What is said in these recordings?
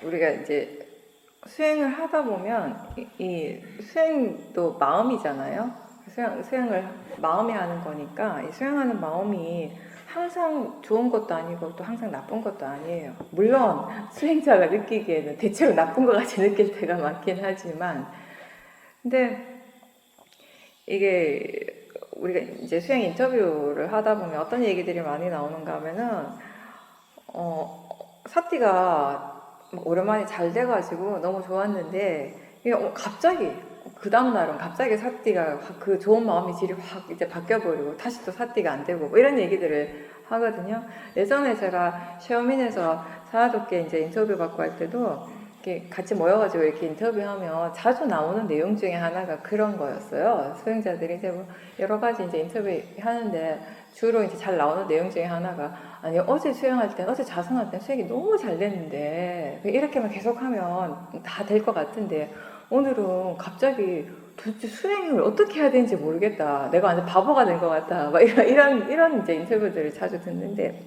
우리가 이제 수행을 하다 보면 이 수행도 마음이잖아요. 수행을 마음이 하는 거니까 이 수행하는 마음이 항상 좋은 것도 아니고 또 항상 나쁜 것도 아니에요. 물론 수행자가 느끼기에는 대체로 나쁜 것 같이 느낄 때가 많긴 하지만, 근데 이게 우리가 이제 수행 인터뷰를 하다 보면 어떤 얘기들이 많이 나오는가 하면은 사띠가 오랜만에 잘 돼가지고 너무 좋았는데 이게 갑자기 그 다음날은 갑자기 사띠가 그 좋은 마음이 질이 확 이제 바뀌어버리고 다시 또 사띠가 안 되고 뭐 이런 얘기들을 하거든요. 예전에 제가 샤오민에서 사화독계 이제 인터뷰 받고 할 때도 이렇게 같이 모여가지고 이렇게 인터뷰하면 자주 나오는 내용 중에 하나가 그런 거였어요. 수행자들이 이제 뭐 여러 가지 이제 인터뷰 하는데 주로 이제 잘 나오는 내용 중에 하나가, 아니 어제 수행할 땐, 어제 자성할 땐 수행이 너무 잘 됐는데 이렇게만 계속하면 다 될 것 같은데 오늘은 갑자기 도대체 수행을 어떻게 해야 되는지 모르겠다. 내가 완전 바보가 된 것 같다. 막 이런 이제 인터뷰들을 자주 듣는데,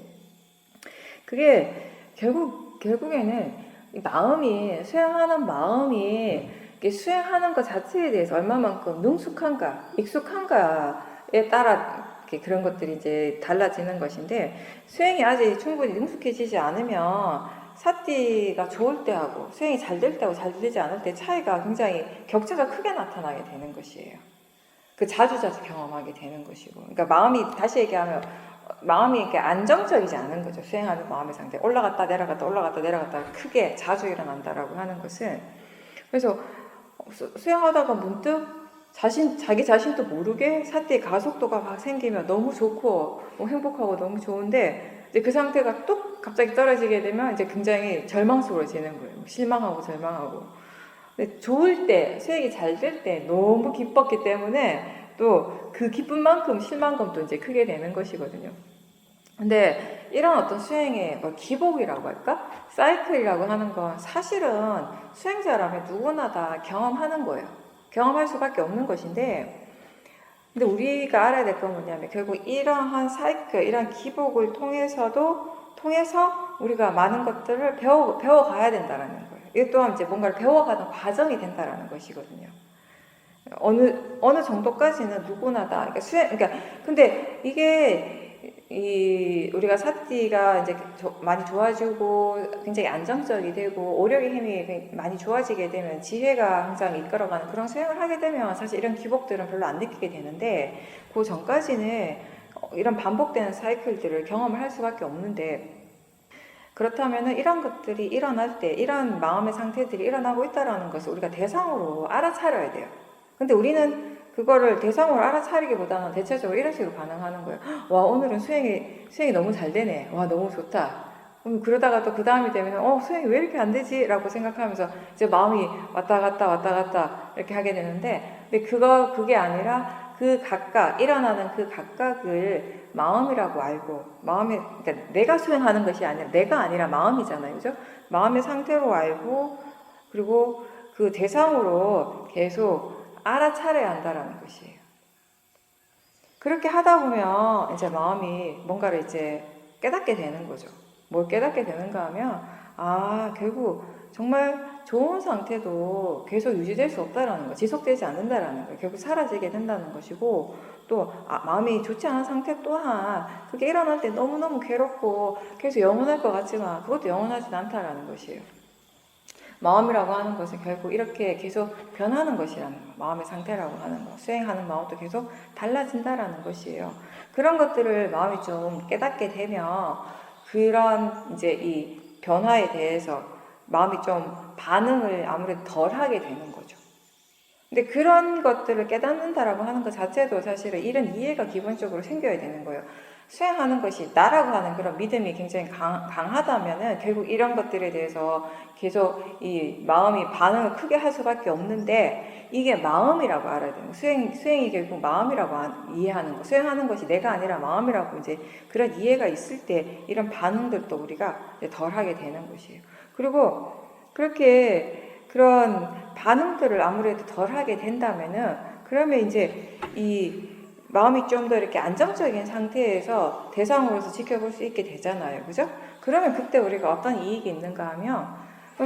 그게 결국에는 이 마음이, 수행하는 마음이 수행하는 것 자체에 대해서 얼마만큼 능숙한가, 익숙한가에 따라 그런 것들이 이제 달라지는 것인데, 수행이 아직 충분히 능숙해지지 않으면 사띠가 좋을 때하고 수행이 잘 될 때하고 잘 되지 않을 때 차이가 굉장히 격차가 크게 나타나게 되는 것이에요. 그 자주 경험하게 되는 것이고, 그러니까 마음이, 다시 얘기하면 마음이 이렇게 안정적이지 않은 거죠. 수행하는 마음의 상태, 올라갔다 내려갔다 올라갔다 내려갔다 크게 자주 일어난다라고 하는 것은. 그래서 수행하다가 문득 자기 자신도 모르게 사띠의 가속도가 막 생기면 너무 좋고 행복하고 너무 좋은데, 이제 그 상태가 뚝 갑자기 떨어지게 되면 이제 굉장히 절망스러워지는 거예요. 실망하고 절망하고. 근데 좋을 때, 수행이 잘 될 때 너무 기뻤기 때문에 또 그 기쁜 만큼 실망감도 이제 크게 되는 것이거든요. 근데 이런 어떤 수행의 기복이라고 할까? 사이클이라고 하는 건 사실은 수행자라면 누구나 다 경험하는 거예요. 경험할 수밖에 없는 것인데, 근데 우리가 알아야 될 건 뭐냐면 결국 이러한 사이클, 이러한 기복을 통해서 우리가 많은 것들을 배워가야 된다는 거예요. 이것 또한 이제 뭔가를 배워가는 과정이 된다는 것이거든요. 어느 정도까지는 누구나 다, 그러니까 근데 이게 우리가 사띠가 이제 많이 좋아지고 굉장히 안정적이 되고 오력의 힘이 많이 좋아지게 되면 지혜가 항상 이끌어가는 그런 수행을 하게 되면 사실 이런 기복들은 별로 안 느끼게 되는데, 그 전까지는 이런 반복되는 사이클들을 경험을 할 수밖에 없는데, 그렇다면 이런 것들이 일어날 때 이런 마음의 상태들이 일어나고 있다는 것을 우리가 대상으로 알아차려야 돼요. 근데 우리는 그거를 대상으로 알아차리기보다는 대체적으로 이런 식으로 반응하는 거예요. 와, 오늘은 수행이 너무 잘 되네. 와, 너무 좋다. 그러다가 또 그 다음이 되면 수행이 왜 이렇게 안 되지? 라고 생각하면서 이제 마음이 왔다 갔다 이렇게 하게 되는데, 근데 그게 아니라 일어나는 그 각각을 마음이라고 알고, 그러니까 내가 수행하는 것이 아니라, 내가 아니라 마음이잖아요. 그죠? 마음의 상태로 알고, 그리고 그 대상으로 계속 알아차려야 한다는 것이에요. 그렇게 하다 보면 이제 마음이 뭔가를 이제 깨닫게 되는 거죠. 뭘 깨닫게 되는가 하면, 결국 정말 좋은 상태도 계속 유지될 수 없다라는 거, 지속되지 않는다라는 거, 결국 사라지게 된다는 것이고, 또 마음이 좋지 않은 상태 또한 그게 일어날 때 너무너무 괴롭고 계속 영원할 것 같지만 그것도 영원하지 않다라는 것이에요. 마음이라고 하는 것은 결국 이렇게 계속 변하는 것이라는 거, 마음의 상태라고 하는 거, 수행하는 마음도 계속 달라진다라는 것이에요. 그런 것들을 마음이 좀 깨닫게 되면 그런 이제 이 변화에 대해서 마음이 좀 반응을 아무래도 덜 하게 되는 거죠. 근데 그런 것들을 깨닫는다라고 하는 것 자체도 사실은 이런 이해가 기본적으로 생겨야 되는 거예요. 수행하는 것이 나라고 하는 그런 믿음이 굉장히 강하다면은 결국 이런 것들에 대해서 계속 이 마음이 반응을 크게 할 수밖에 없는데, 이게 마음이라고 알아야 되는 거예요. 수행이 결국 마음이라고 이해하는 거. 수행하는 것이 내가 아니라 마음이라고 이제 그런 이해가 있을 때 이런 반응들도 우리가 덜 하게 되는 것이에요. 그리고 그런 반응들을 아무래도 덜 하게 된다면은, 그러면 이제 이 마음이 좀 더 이렇게 안정적인 상태에서 대상으로서 지켜볼 수 있게 되잖아요. 그죠? 그러면 그때 우리가 어떤 이익이 있는가 하면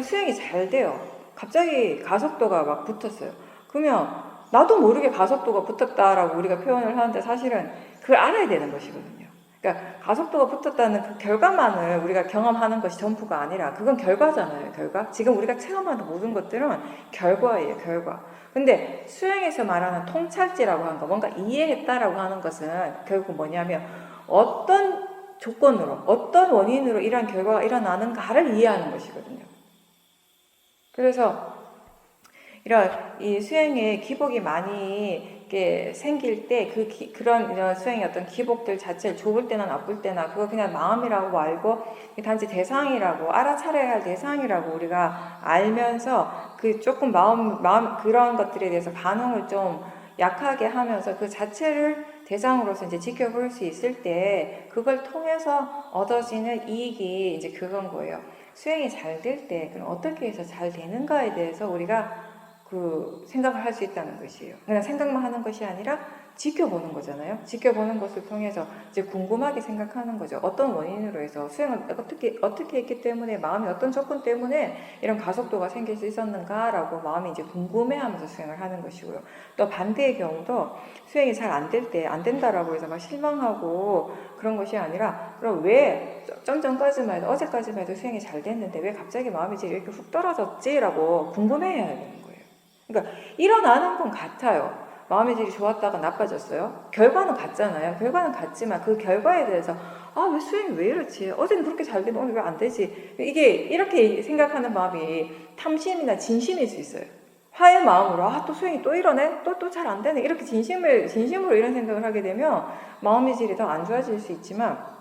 수행이 잘 돼요. 갑자기 가속도가 막 붙었어요. 그러면 나도 모르게 가속도가 붙었다라고 우리가 표현을 하는데 사실은 그걸 알아야 되는 것이거든요. 그러니까 가속도가 붙었다는 그 결과만을 우리가 경험하는 것이 전부가 아니라 그건 결과잖아요. 결과. 지금 우리가 체험하는 모든 것들은 결과예요. 결과. 근데 수행에서 말하는 통찰지라고 하는 거, 뭔가 이해했다라고 하는 것은 결국 뭐냐면 어떤 조건으로, 어떤 원인으로 이러한 결과가 일어나는가를 이해하는 것이거든요. 그래서 이런 이 수행에 기복이 많이 이렇게 생길 때 그런 이런 수행의 어떤 기복들 자체를 좋을 때나 나쁠 때나 그거 그냥 마음이라고 알고 단지 대상이라고 알아차려야 할 대상이라고 우리가 알면서 그 조금 마음 그런 것들에 대해서 반응을 좀 약하게 하면서 그 자체를 대상으로서 이제 지켜볼 수 있을 때 그걸 통해서 얻어지는 이익이 이제 그건 거예요. 수행이 잘 될 때 그럼 어떻게 해서 잘 되는가에 대해서 우리가 그 생각을 할 수 있다는 것이에요. 그냥 생각만 하는 것이 아니라 지켜보는 거잖아요. 지켜보는 것을 통해서 이제 궁금하게 생각하는 거죠. 어떤 원인으로 해서 수행을 어떻게 했기 때문에 마음이 어떤 조건 때문에 이런 가속도가 생길 수 있었는가라고 마음이 이제 궁금해하면서 수행을 하는 것이고요. 또 반대의 경우도 수행이 잘 안 될 때 안 된다라고 해서 막 실망하고 그런 것이 아니라 그럼 왜 좀 전까지만 해도 어제까지만 해도 수행이 잘 됐는데 왜 갑자기 마음이 이제 이렇게 훅 떨어졌지라고 궁금해해야 되는 거예요. 그러니까 일어나는 건 같아요. 마음의 질이 좋았다가 나빠졌어요. 결과는 같잖아요. 결과는 같지만 그 결과에 대해서 왜 수행이 왜 이렇지? 어제는 그렇게 잘 되면 오늘 왜 안 되지? 이게 이렇게 생각하는 마음이 탐심이나 진심일 수 있어요. 화의 마음으로 또 수행이 또 이러네? 또 잘 안 되네? 이렇게 진심으로 이런 생각을 하게 되면 마음의 질이 더 안 좋아질 수 있지만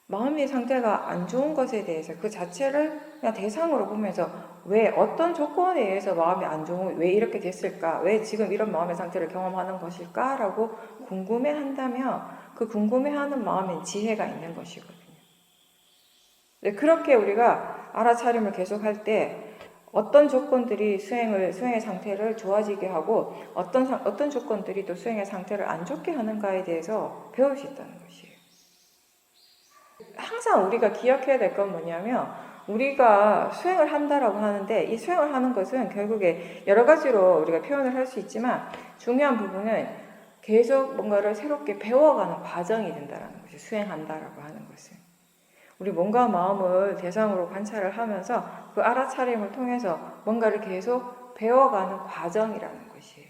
마음의 상태가 안 좋은 것에 대해서 그 자체를 그냥 대상으로 보면서 왜 어떤 조건에 의해서 마음이 안 좋은 왜 이렇게 됐을까? 왜 지금 이런 마음의 상태를 경험하는 것일까? 라고 궁금해한다면 그 궁금해하는 마음엔 지혜가 있는 것이거든요. 그렇게 우리가 알아차림을 계속할 때 어떤 조건들이 수행의 상태를 좋아지게 하고 어떤 조건들이 또 수행의 상태를 안 좋게 하는가에 대해서 배울 수 있다는 것이에요. 항상 우리가 기억해야 될 건 뭐냐면 우리가 수행을 한다라고 하는데 이 수행을 하는 것은 결국에 여러 가지로 우리가 표현을 할 수 있지만 중요한 부분은 계속 뭔가를 새롭게 배워가는 과정이 된다는 것이 수행한다라고 하는 것은 우리 몸과 마음을 대상으로 관찰을 하면서 그 알아차림을 통해서 뭔가를 계속 배워가는 과정이라는 것이에요.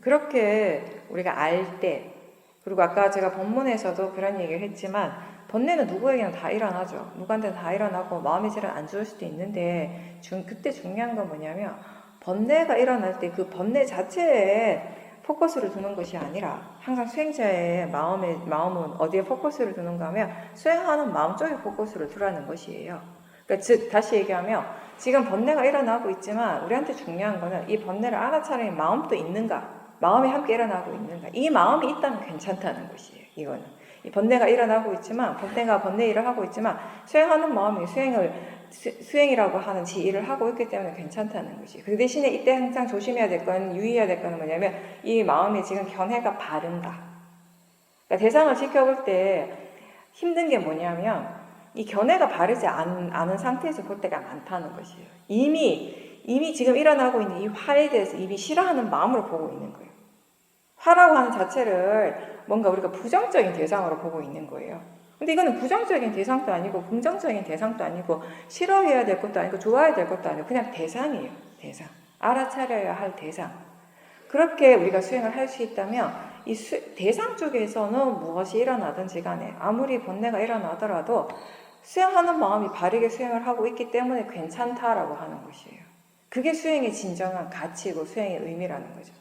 그렇게 우리가 알 때 그리고 아까 제가 본문에서도 그런 얘기를 했지만 번뇌는 누구에게나 다 일어나죠. 누구한테는 다 일어나고 마음의 질은 안 좋을 수도 있는데 그때 중요한 건 뭐냐면 번뇌가 일어날 때 그 번뇌 자체에 포커스를 두는 것이 아니라 항상 수행자의 마음은 어디에 포커스를 두는가 하면 수행하는 마음 쪽에 포커스를 두라는 것이에요. 그러니까 즉 다시 얘기하면 지금 번뇌가 일어나고 있지만 우리한테 중요한 거는 이 번뇌를 알아차리는 마음도 있는가? 마음이 함께 일어나고 있는가? 이 마음이 있다면 괜찮다는 것이에요. 이거는 이 번뇌가 일어나고 있지만 번뇌가 번뇌 일을 하고 있지만 수행하는 마음이 수행이라고 하는 일을 하고 있기 때문에 괜찮다는 것이에요. 그 대신에 이때 항상 조심해야 될 건 유의해야 될 건 뭐냐면 이 마음이 지금 견해가 바른가? 그러니까 대상을 지켜볼 때 힘든 게 뭐냐면 이 견해가 바르지 않은 상태에서 볼 때가 많다는 것이에요. 이미 지금 일어나고 있는 이 화에 대해서 이미 싫어하는 마음으로 보고 있는 거예요. 화라고 하는 자체를 뭔가 우리가 부정적인 대상으로 보고 있는 거예요. 근데 이거는 부정적인 대상도 아니고 긍정적인 대상도 아니고 싫어해야 될 것도 아니고 좋아해야 될 것도 아니고 그냥 대상이에요. 대상. 알아차려야 할 대상. 그렇게 우리가 수행을 할 수 있다면 이 대상 쪽에서는 무엇이 일어나든지 간에 아무리 번뇌가 일어나더라도 수행하는 마음이 바르게 수행을 하고 있기 때문에 괜찮다라고 하는 것이에요. 그게 수행의 진정한 가치고 수행의 의미라는 거죠.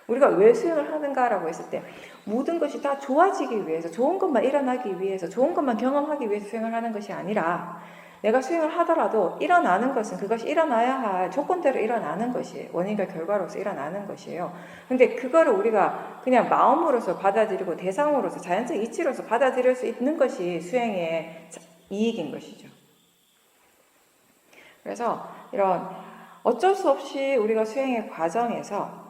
우리가 왜 수행을 하는가라고 했을 때 모든 것이 다 좋아지기 위해서 좋은 것만 일어나기 위해서 좋은 것만 경험하기 위해서 수행을 하는 것이 아니라 내가 수행을 하더라도 일어나는 것은 그것이 일어나야 할 조건대로 일어나는 것이에요. 원인과 결과로서 일어나는 것이에요. 근데 그거를 우리가 그냥 마음으로서 받아들이고 대상으로서 자연적 이치로서 받아들일 수 있는 것이 수행의 이익인 것이죠. 그래서 이런 어쩔 수 없이 우리가 수행의 과정에서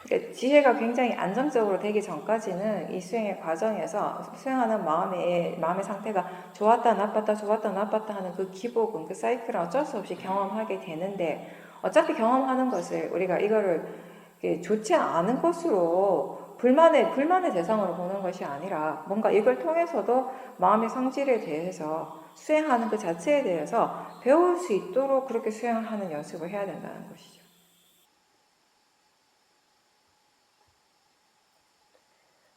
그러니까 지혜가 굉장히 안정적으로 되기 전까지는 이 수행의 과정에서 수행하는 마음의 상태가 좋았다 나빴다 좋았다 나빴다 하는 그 기복은 그 사이클은 어쩔 수 없이 경험하게 되는데, 어차피 경험하는 것을 우리가 이거를 좋지 않은 것으로 불만의 대상으로 보는 것이 아니라 뭔가 이걸 통해서도 마음의 성질에 대해서 수행하는 그 자체에 대해서 배울 수 있도록 그렇게 수행하는 연습을 해야 된다는 것이죠.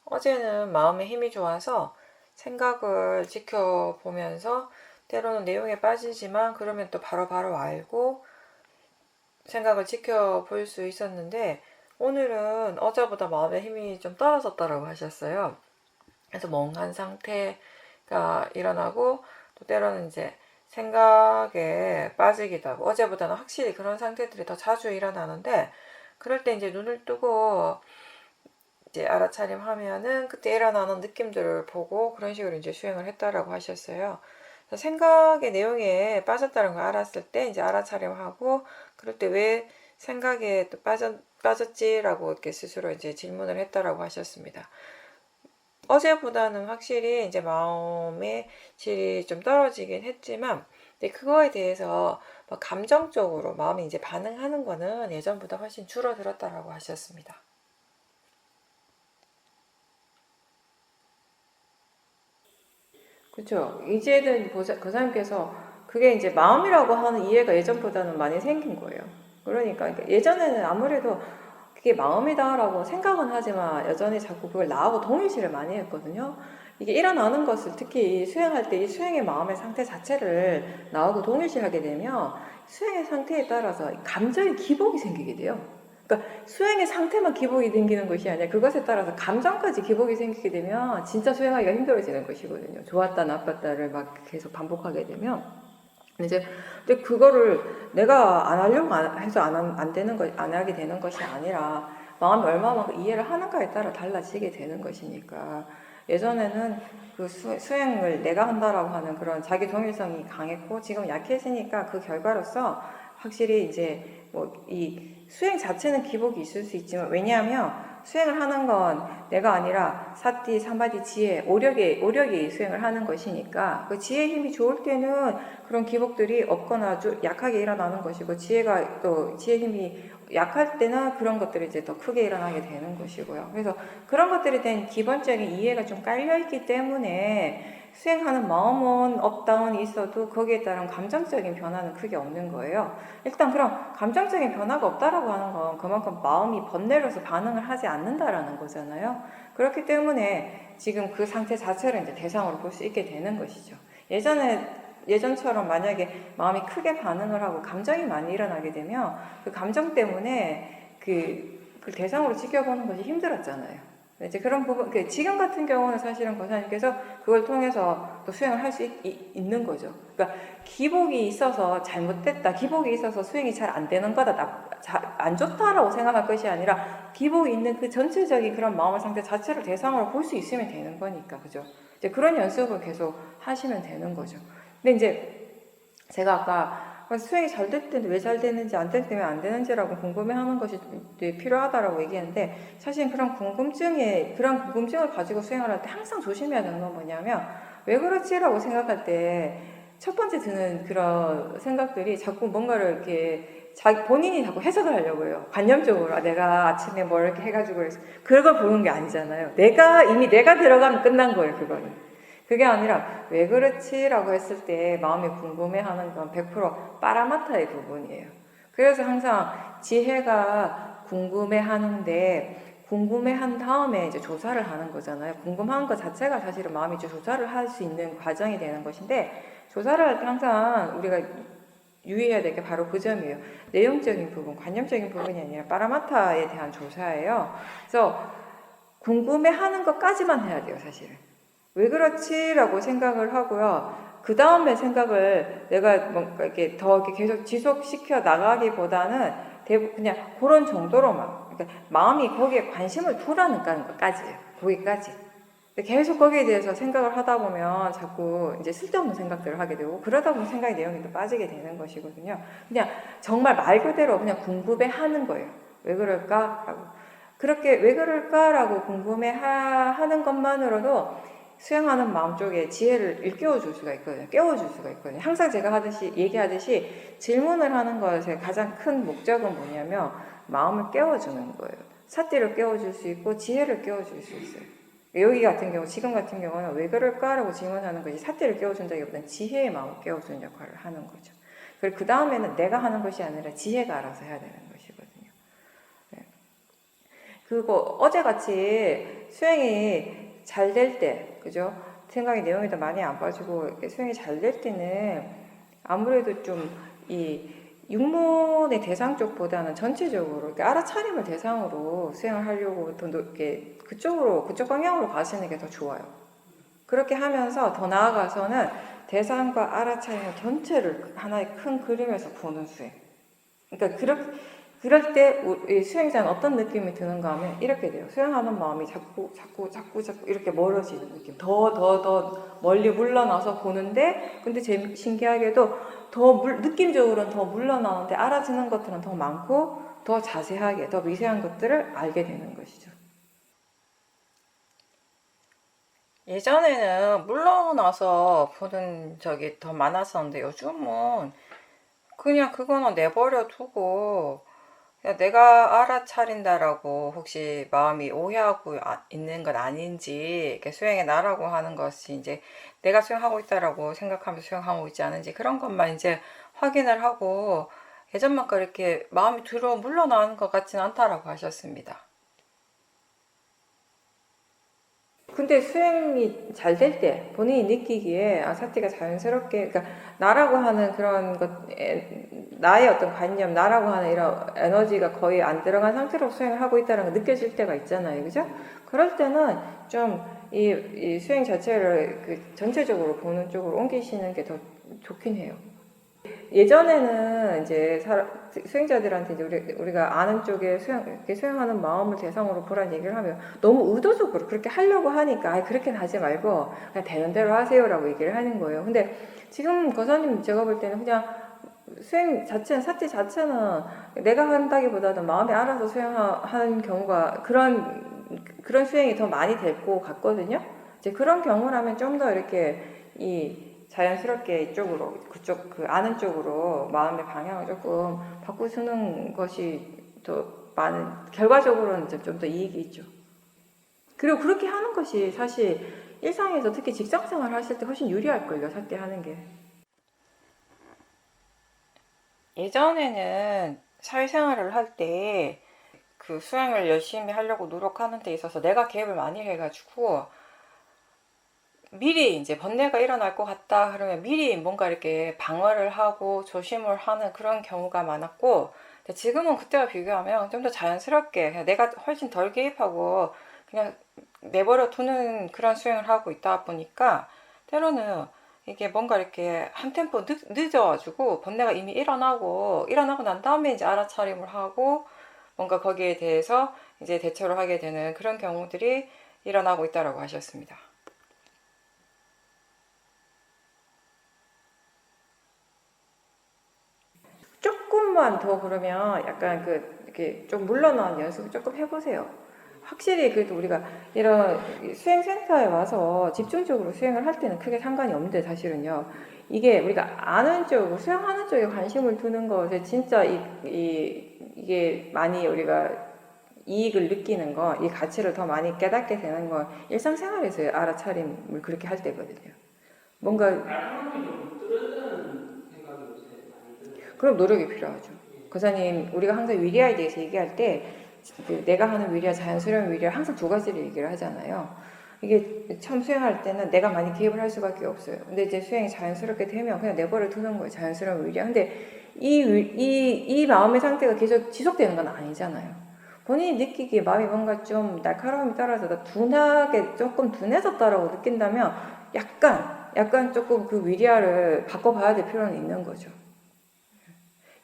어제는 마음의 힘이 좋아서 생각을 지켜보면서 때로는 내용에 빠지지만 그러면 또 바로바로 알고 생각을 지켜볼 수 있었는데, 오늘은 어제보다 마음의 힘이 좀 떨어졌다라고 하셨어요. 그래서 멍한 상태가 일어나고 또 때로는 이제 생각에 빠지기도 하고, 어제보다는 확실히 그런 상태들이 더 자주 일어나는데, 그럴 때 이제 눈을 뜨고 이제 알아차림하면은 그때 일어나는 느낌들을 보고 그런 식으로 이제 수행을 했다라고 하셨어요. 생각의 내용에 빠졌다는 걸 알았을 때 이제 알아차림하고, 그럴 때 왜 생각에 또 빠졌지라고 이렇게 스스로 이제 질문을 했다라고 하셨습니다. 어제보다는 확실히 이제 마음의 질이 좀 떨어지긴 했지만, 근데 그거에 대해서 감정적으로 마음이 이제 반응하는 거는 예전보다 훨씬 줄어들었다라고 하셨습니다. 그렇죠. 이제는 그 사람께서 그게 이제 마음이라고 하는 이해가 예전보다는 많이 생긴 거예요. 그러니까 예전에는 아무래도 그게 마음이다라고 생각은 하지만 여전히 자꾸 그걸 나하고 동일시를 많이 했거든요. 이게 일어나는 것을 특히 수행할 때 이 수행의 마음의 상태 자체를 나하고 동일시하게 되면 수행의 상태에 따라서 감정의 기복이 생기게 돼요. 그러니까 수행의 상태만 기복이 생기는 것이 아니라 그것에 따라서 감정까지 기복이 생기게 되면 진짜 수행하기가 힘들어지는 것이거든요. 좋았다 나빴다를 막 계속 반복하게 되면. 근데 그거를 내가 안 하려고 해서 안 되는 거, 안 하게 되는 것이 아니라 마음이 얼마만큼 이해를 하는가에 따라 달라지게 되는 것이니까, 예전에는 그 수행을 내가 한다라고 하는 그런 자기 동일성이 강했고 지금 약해지니까 그 결과로서 확실히 이제 이 수행 자체는 기복이 있을 수 있지만, 왜냐하면 수행을 하는 건 내가 아니라 사티, 사마디, 지혜, 오력이 수행을 하는 것이니까 그 지혜 힘이 좋을 때는 그런 기복들이 없거나 약하게 일어나는 것이고, 지혜 힘이 약할 때는 그런 것들이 이제 더 크게 일어나게 되는 것이고요. 그래서 그런 것들에 대한 기본적인 이해가 좀 깔려있기 때문에 수행하는 마음은 업다운이 있어도 거기에 따른 감정적인 변화는 크게 없는 거예요. 일단 그럼 감정적인 변화가 없다라고 하는 건 그만큼 마음이 번뇌로서 반응을 하지 않는다라는 거잖아요. 그렇기 때문에 지금 그 상태 자체를 이제 대상으로 볼 수 있게 되는 것이죠. 예전처럼 만약에 마음이 크게 반응을 하고 감정이 많이 일어나게 되면 그 감정 때문에 그 대상으로 지켜보는 것이 힘들었잖아요. 이제 그런 부분, 지금 같은 경우는 사실은 권사님께서 그걸 통해서 또 수행을 할 수 있는 거죠. 그러니까 기복이 있어서 잘못됐다, 기복이 있어서 수행이 잘 안 되는 거다, 안 좋다라고 생각할 것이 아니라 기복이 있는 그 전체적인 그런 마음의 상태 자체를 대상으로 볼 수 있으면 되는 거니까, 그죠? 이제 그런 연습을 계속 하시면 되는 거죠. 근데 이제 제가 아까 수행이 잘 될 때는 왜 잘 되는지 안 될 때는 안 되는지라고 궁금해하는 것이 필요하다라고 얘기했는데, 사실 그런 궁금증을 가지고 수행을 할 때 항상 조심해야 되는 건 뭐냐면, 왜 그렇지라고 생각할 때 첫 번째 드는 그런 생각들이 자꾸 뭔가를 이렇게 본인이 자꾸 해석을 하려고 해요. 관념적으로 내가 아침에 뭘 이렇게 해가지고 그래서 그걸 보는 게 아니잖아요. 이미 내가 들어가면 끝난 거예요. 그게 아니라 왜 그렇지? 라고 했을 때 마음이 궁금해하는 건 100% 빠라마타의 부분이에요. 그래서 항상 지혜가 궁금해하는데, 궁금해한 다음에 이제 조사를 하는 거잖아요. 궁금한 것 자체가 사실은 마음이 이제 조사를 할 수 있는 과정이 되는 것인데, 조사를 할 때 항상 우리가 유의해야 될 게 바로 그 점이에요. 내용적인 부분, 관념적인 부분이 아니라 빠라마타에 대한 조사예요. 그래서 궁금해하는 것까지만 해야 돼요, 사실은. 왜 그렇지? 라고 생각을 하고요. 그 다음에 생각을 내가 뭔가 이렇게 계속 지속시켜 나가기보다는 그냥 그런 정도로만, 그러니까 마음이 거기에 관심을 두라는 것까지예요. 거기까지. 계속 거기에 대해서 생각을 하다 보면 자꾸 이제 쓸데없는 생각들을 하게 되고, 그러다 보면 생각의 내용이 또 빠지게 되는 것이거든요. 그냥 정말 말 그대로 그냥 궁금해 하는 거예요. 왜 그럴까? 라고. 그렇게 왜 그럴까라고 궁금해하는 것만으로도 수행하는 마음 쪽에 지혜를 일깨워줄 수가 있거든요. 깨워줄 수가 있거든요. 항상 제가 얘기하듯이 질문을 하는 것의 가장 큰 목적은 뭐냐면 마음을 깨워주는 거예요. 사띠를 깨워줄 수 있고 지혜를 깨워줄 수 있어요. 여기 같은 경우, 지금 같은 경우는 왜 그럴까라고 질문하는 것이 사띠를 깨워준다기보다는 지혜의 마음을 깨워주는 역할을 하는 거죠. 그리고 그 다음에는 내가 하는 것이 아니라 지혜가 알아서 해야 되는 것이거든요. 네. 그리고 어제같이 수행이 잘 될 때, 그죠? 생각의 내용이 더 많이 안 빠지고 수행이 잘 될 때는 아무래도 좀 이 육문의 대상 쪽보다는 전체적으로 이렇게 알아차림을 대상으로 수행을 하려고 더 이렇게 그쪽 방향으로 가시는 게 더 좋아요. 그렇게 하면서 더 나아가서는 대상과 알아차림 전체를 하나의 큰 그림에서 보는 수행. 그러니까 그럴 때 수행자는 어떤 느낌이 드는가 하면 이렇게 돼요. 수행하는 마음이 자꾸 이렇게 멀어지는 느낌. 더 멀리 물러나서 보는데, 근데 신기하게도 느낌적으로는 더 물러나는데 알아지는 것들은 더 많고 더 자세하게, 더 미세한 것들을 알게 되는 것이죠. 예전에는 물러나서 보는 적이 더 많았었는데 요즘은 그냥 그거는 내버려 두고 내가 알아차린다라고 혹시 마음이 오해하고 있는 건 아닌지, 수행에 나라고 하는 것이 이제 내가 수행하고 있다라고 생각하면서 수행하고 있지 않은지 그런 것만 이제 확인을 하고 예전만큼 이렇게 마음이 뒤로 물러나는 것 같지는 않다라고 하셨습니다. 근데 수행이 잘 될 때 본인이 느끼기에 사티가 자연스럽게, 그러니까 나라고 하는 그런 것, 나의 어떤 관념, 나라고 하는 이런 에너지가 거의 안 들어간 상태로 수행을 하고 있다는 걸 느껴질 때가 있잖아요, 그죠? 그럴 때는 좀 이 수행 자체를 전체적으로 보는 쪽으로 옮기시는 게 더 좋긴 해요. 예전에는 이제 수행자들한테 이제 우리가 아는 쪽에 이렇게 수행하는 마음을 대상으로 보라는 얘기를 하면 너무 의도적으로 그렇게 하려고 하니까 그렇게 하지 말고 그냥 되는 대로 하세요라고 얘기를 하는 거예요. 근데 지금 거사님 제가 볼 때는 그냥 수행 자체는, 사티 자체는 내가 한다기보다는 마음이 알아서 수행하는 경우가 그런 수행이 더 많이 될 것 같거든요. 이제 그런 경우라면 좀 더 이렇게 자연스럽게 이쪽으로, 그 아는 쪽으로 마음의 방향을 조금 바꾸시는 것이 더 결과적으로는 좀 더 이익이 있죠. 그리고 그렇게 하는 것이 사실 일상에서 특히 직장생활 하실 때 훨씬 유리할걸요, 사티 하는 게. 예전에는 사회생활을 할 때 그 수행을 열심히 하려고 노력하는 데 있어서 내가 개입을 많이 해가지고 미리 이제 번뇌가 일어날 것 같다 그러면 미리 뭔가 이렇게 방어를 하고 조심을 하는 그런 경우가 많았고, 지금은 그때와 비교하면 좀 더 자연스럽게 그냥 내가 훨씬 덜 개입하고 그냥 내버려 두는 그런 수행을 하고 있다 보니까 때로는 이게 뭔가 이렇게 한 템포 늦어가지고 번뇌가 이미 일어나고 난 다음에 이제 알아차림을 하고 뭔가 거기에 대해서 이제 대처를 하게 되는 그런 경우들이 일어나고 있다라고 하셨습니다. 조금만 더 그러면 약간 이렇게 좀 물러나는 연습을 조금 해보세요. 확실히 그래도 우리가 이런 수행센터에 와서 집중적으로 수행을 할 때는 크게 상관이 없는데 사실은요. 이게 우리가 아는 쪽, 수행하는 쪽에 관심을 두는 것에 진짜 이게 많이 우리가 이익을 느끼는 거, 이 가치를 더 많이 깨닫게 되는 건 일상생활에서 알아차림을 그렇게 할 때거든요. 뭔가 그럼 노력이 필요하죠. 거사님, 우리가 항상 위리아에 대해서 얘기할 때 내가 하는 위리아, 자연스러운 위리아 항상 두 가지를 얘기를 하잖아요. 이게 처음 수행할 때는 내가 많이 개입을 할 수밖에 없어요. 근데 이제 수행이 자연스럽게 되면 그냥 내버려 두는 거예요. 자연스러운 위리아. 근데 이 마음의 상태가 계속 지속되는 건 아니잖아요. 본인이 느끼기에 마음이 뭔가 좀 날카로움이 떨어져서 조금 둔해졌다라고 느낀다면 약간 조금 그 위리아를 바꿔봐야 될 필요는 있는 거죠.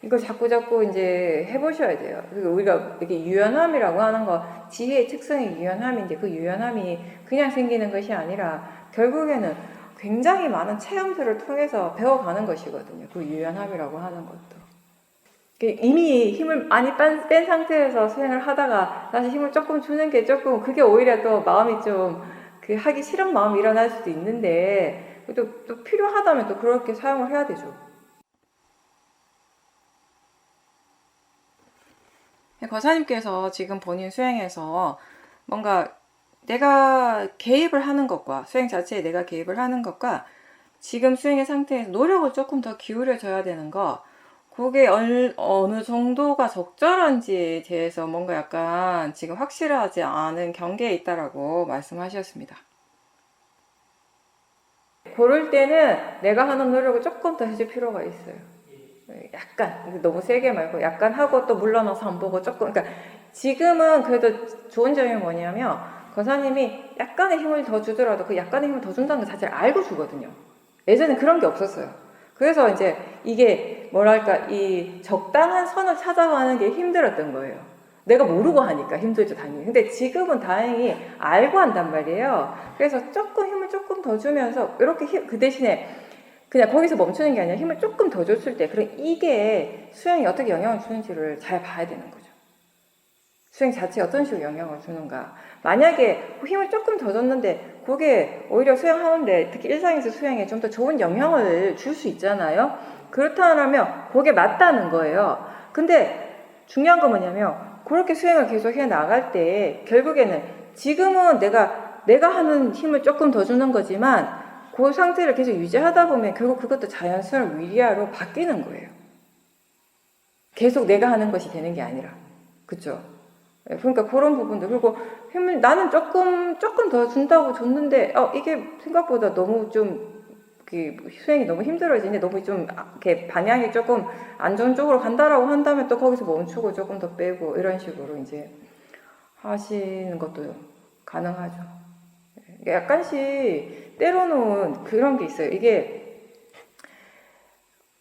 이걸 자꾸 이제 해보셔야 돼요. 그리고 우리가 이렇게 유연함이라고 하는 거, 지혜의 특성이 유연함인데 그 유연함이 그냥 생기는 것이 아니라 결국에는 굉장히 많은 체험들을 통해서 배워가는 것이거든요. 그 유연함이라고 하는 것도. 이미 힘을 많이 뺀 상태에서 수행을 하다가 다시 힘을 조금 주는 게 조금 그게 오히려 또 마음이 좀 그 하기 싫은 마음이 일어날 수도 있는데 또 필요하다면 또 그렇게 사용을 해야 되죠. 거사님께서 지금 본인 수행에서 뭔가 내가 개입을 하는 것과 수행 자체에 내가 개입을 하는 것과 지금 수행의 상태에서 노력을 조금 더 기울여져야 되는 거, 그게 어느 정도가 적절한지에 대해서 뭔가 약간 지금 확실하지 않은 경계에 있다라고 말씀하셨습니다. 그럴 때는 내가 하는 노력을 조금 더 해줄 필요가 있어요. 약간 너무 세게 말고 약간 하고 또 물러나서 안 보고 조금, 그러니까 지금은 그래도 좋은 점이 뭐냐면 거사님이 약간의 힘을 더 주더라도 그 약간의 힘을 더 준다는 것 자체를 알고 주거든요. 예전엔 그런 게 없었어요. 그래서 이제 이게 뭐랄까 이 적당한 선을 찾아가는 게 힘들었던 거예요. 내가 모르고 하니까 힘들죠, 당연히. 근데 지금은 다행히 알고 한단 말이에요. 그래서 조금 힘을 조금 더 주면서 이렇게 그 대신에 그냥 거기서 멈추는 게 아니라 힘을 조금 더 줬을 때 그럼 이게 수행에 어떻게 영향을 주는지를 잘 봐야 되는 거죠. 수행 자체에 어떤 식으로 영향을 주는가. 만약에 힘을 조금 더 줬는데 그게 오히려 수행하는데 특히 일상에서 수행에 좀 더 좋은 영향을 줄 수 있잖아요. 그렇다면 그게 맞다는 거예요. 근데 중요한 건 뭐냐면 그렇게 수행을 계속 해 나갈 때 결국에는 지금은 내가 하는 힘을 조금 더 주는 거지만 그 상태를 계속 유지하다 보면 결국 그것도 자연스러운 위리아로 바뀌는 거예요. 계속 내가 하는 것이 되는 게 아니라. 그쵸? 그러니까 그런 부분들. 그리고 힘을 나는 조금 더 준다고 줬는데 이게 생각보다 너무 좀 수행이 너무 힘들어지는데 너무 좀 이렇게 방향이 조금 안 좋은 쪽으로 간다라고 한다면 또 거기서 멈추고 조금 더 빼고 이런 식으로 이제 하시는 것도 가능하죠. 약간씩 때로는 그런 게 있어요. 이게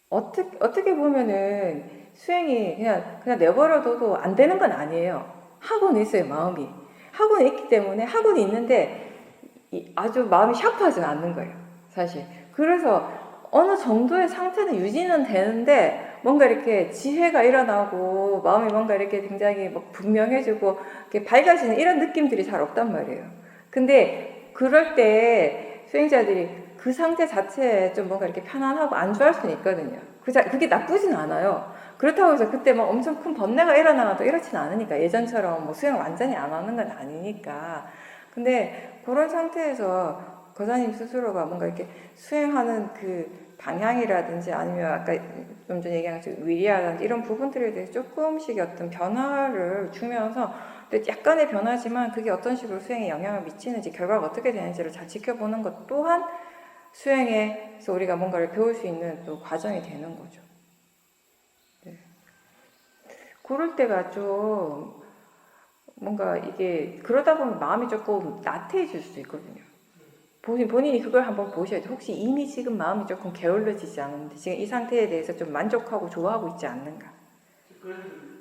어떻게 보면은 수행이 그냥 내버려둬도 안 되는 건 아니에요. 하고는 있어요, 마음이. 하고는 있기 때문에 하고는 있는데 아주 마음이 샤프하지는 않는 거예요, 사실. 그래서 어느 정도의 상태는 유지는 되는데 뭔가 이렇게 지혜가 일어나고 마음이 뭔가 이렇게 굉장히 막 분명해지고 이렇게 밝아지는 이런 느낌들이 잘 없단 말이에요. 근데 그럴 때 수행자들이 그 상태 자체에 좀 뭔가 이렇게 편안하고 안주할 수는 있거든요. 그게 나쁘진 않아요. 그렇다고 해서 그때 막 엄청 큰 번뇌가 일어나도 이렇진 않으니까 예전처럼 뭐 수행을 완전히 안 하는 건 아니니까. 근데 그런 상태에서 거사님 스스로가 뭔가 이렇게 수행하는 그 방향이라든지 아니면 아까 좀 전에 얘기한 것처럼 위리아라든지 이런 부분들에 대해서 조금씩 어떤 변화를 주면서 약간의 변화지만 그게 어떤 식으로 수행에 영향을 미치는지 결과가 어떻게 되는지를 잘 지켜보는 것 또한 수행에서 우리가 뭔가를 배울 수 있는 또 과정이 되는 거죠. 네. 그럴 때가 좀 뭔가 이게 그러다 보면 마음이 조금 나태해질 수도 있거든요. 본인이 그걸 한번 보셔야 돼요. 혹시 이미 지금 마음이 조금 게을러지지 않은데 지금 이 상태에 대해서 좀 만족하고 좋아하고 있지 않는가.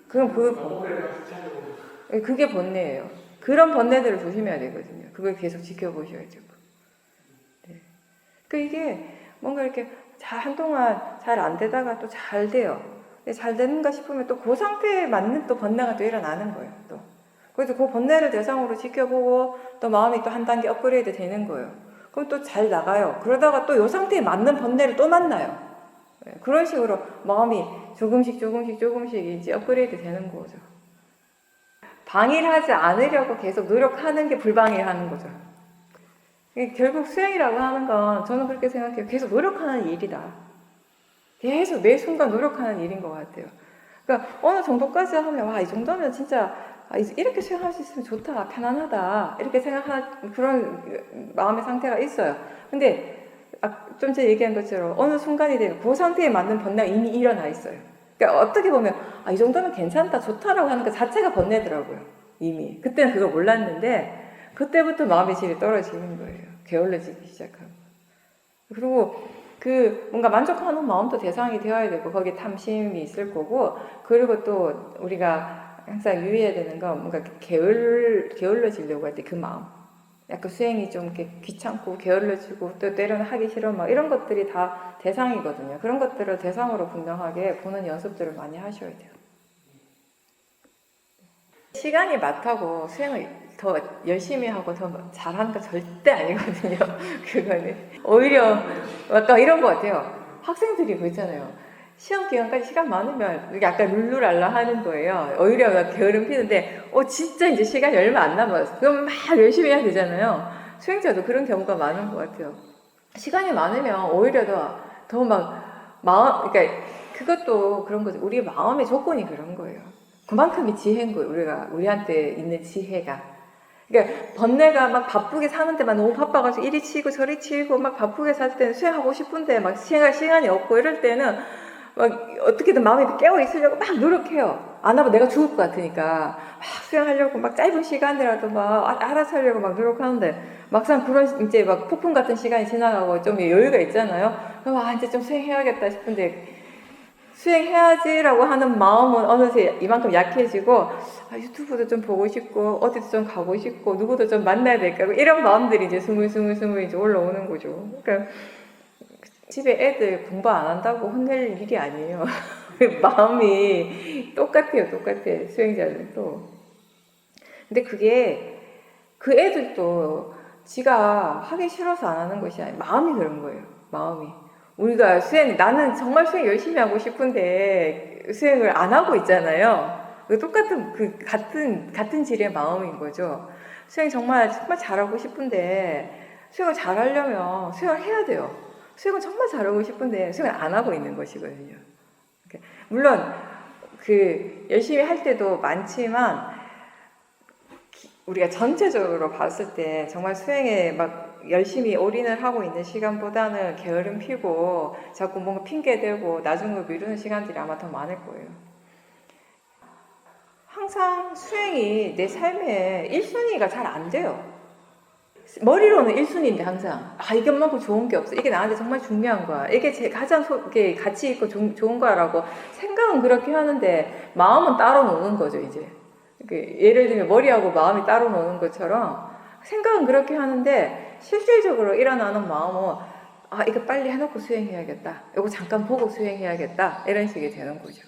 그럼 그게 번뇌예요. 그런 번뇌들을 조심해야 되거든요. 그걸 계속 지켜보셔야 되고. 네. 이게 뭔가 이렇게 한동안 잘 안 되다가 또 잘 돼요. 잘 되는가 싶으면 또 그 상태에 맞는 또 번뇌가 또 일어나는 거예요. 또. 그래서 그 번뇌를 대상으로 지켜보고 또 마음이 또 한 단계 업그레이드 되는 거예요. 그럼 또 잘 나가요. 그러다가 또 이 상태에 맞는 번뇌를 또 만나요. 그런 식으로 마음이 조금씩 이제 업그레이드 되는 거죠. 방일하지 않으려고 계속 노력하는 게 불방일하는 거죠. 결국 수행이라고 하는 건 저는 그렇게 생각해요. 계속 노력하는 일이다. 계속 매 순간 노력하는 일인 것 같아요. 그러니까 어느 정도까지 하면 이 정도면 진짜 이렇게 수행할 수 있으면 좋다, 편안하다 이렇게 생각하는 그런 마음의 상태가 있어요. 근데 좀 전에 얘기한 것처럼 어느 순간이 되면 그 상태에 맞는 번뇌가 이미 일어나 있어요. 그러니까 어떻게 보면 이 정도면 괜찮다, 좋다라고 하는 것 자체가 번뇌더라고요. 이미 그때는 그걸 몰랐는데 그때부터 마음의 질이 떨어지는 거예요. 게을러지기 시작하고. 그리고 뭔가 만족하는 마음도 대상이 되어야 되고 거기에 탐심이 있을 거고, 그리고 또 우리가 항상 유의해야 되는 건 뭔가 게을러지려고 할 때 그 마음. 약간 수행이 좀 이렇게 귀찮고 게을러지고 또 때로는 하기 싫어 막 이런 것들이 다 대상이거든요. 그런 것들을 대상으로 분명하게 보는 연습들을 많이 하셔야 돼요. 시간이 많다고 수행을 더 열심히 하고 더 잘하는 거 절대 아니거든요. 그거는 오히려 약간 이런 것 같아요. 학생들이 그렇잖아요. 시험 기간까지 시간 많으면 약간 룰루랄라 하는 거예요. 오히려 막 게으름 피는데 진짜 이제 시간이 얼마 안 남았어. 그럼 막 열심히 해야 되잖아요. 수행자도 그런 경우가 많은 것 같아요. 시간이 많으면 오히려 더 막 마음, 그러니까 그것도 그런 거죠. 우리 마음의 조건이 그런 거예요. 그만큼이 지혜인 거예요. 우리한테 있는 지혜가. 그러니까 번뇌가 막 바쁘게 사는 데만 너무 바빠가지고 이리 치고 저리 치고 막 바쁘게 살 때는 수행하고 싶은데 막 수행할 시간이 없고 이럴 때는 막 어떻게든 마음이 깨어 있으려고 막 노력해요. 안 하면 내가 죽을 것 같으니까 막 수행하려고 막 짧은 시간이라도 막 알아서 하려고 막 노력하는데 막상 그런 이제 막 폭풍 같은 시간이 지나가고 좀 여유가 있잖아요. 그럼 이제 좀 수행해야겠다 싶은데 수행해야지라고 하는 마음은 어느새 이만큼 약해지고 유튜브도 좀 보고 싶고 어디도 좀 가고 싶고 누구도 좀 만나야 될까 이런 마음들이 이제 스물스물 이제 올라오는 거죠. 그러니까 집에 애들 공부 안 한다고 혼낼 일이 아니에요. 마음이 똑같아요. 수행자들도. 근데 그게 그 애들도 지가 하기 싫어서 안 하는 것이 아니에요. 마음이 그런 거예요. 마음이. 우리가 나는 정말 수행 열심히 하고 싶은데 수행을 안 하고 있잖아요. 같은 질의 마음인 거죠. 수행 정말 잘하고 싶은데 수행을 잘하려면 수행을 해야 돼요. 수행을 정말 잘하고 싶은데 수행을 안 하고 있는 것이거든요. 물론 열심히 할 때도 많지만 우리가 전체적으로 봤을 때 정말 수행에 막 열심히 올인을 하고 있는 시간보다는 게으름 피고 자꾸 뭔가 핑계대고 나중을 미루는 시간들이 아마 더 많을 거예요. 항상 수행이 내 삶에 1순위가 잘 안 돼요. 머리로는 1순위인데 항상 이것만큼 좋은 게 없어. 이게 나한테 정말 중요한 거야. 이게 가장 이게 가치 있고 좋은 거라고 생각은 그렇게 하는데 마음은 따로 노는 거죠 이제. 예를 들면 머리하고 마음이 따로 노는 것처럼 생각은 그렇게 하는데 실질적으로 일어나는 마음은 이거 빨리 해놓고 수행해야겠다. 이거 잠깐 보고 수행해야겠다. 이런 식이 되는 거죠.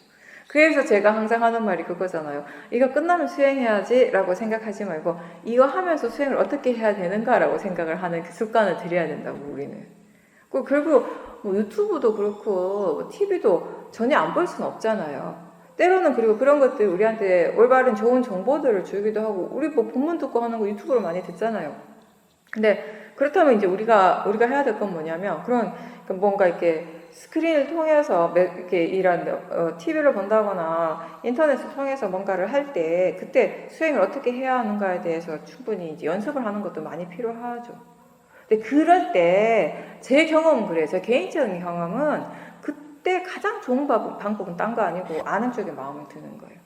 그래서 제가 항상 하는 말이 그거잖아요. 이거 끝나면 수행해야지 라고 생각하지 말고 이거 하면서 수행을 어떻게 해야 되는가 라고 생각을 하는 그 습관을 들여야 된다고 우리는. 결국 뭐 유튜브도 그렇고 TV도 전혀 안 볼 수는 없잖아요. 때로는 그리고 그런 것들 우리한테 올바른 좋은 정보들을 주기도 하고 우리 뭐 본문 듣고 하는 거 유튜브로 많이 듣잖아요. 근데 그렇다면 이제 우리가 해야 될 건 뭐냐면 그런 뭔가 이렇게 스크린을 통해서 이렇게 이런 TV를 본다거나 인터넷을 통해서 뭔가를 할 때 그때 수행을 어떻게 해야 하는가에 대해서 충분히 이제 연습을 하는 것도 많이 필요하죠. 근데 그럴 때 제 경험은 그래요. 제 개인적인 경험은 그때 가장 좋은 방법은 딴 거 아니고 아는 쪽에 마음을 드는 거예요.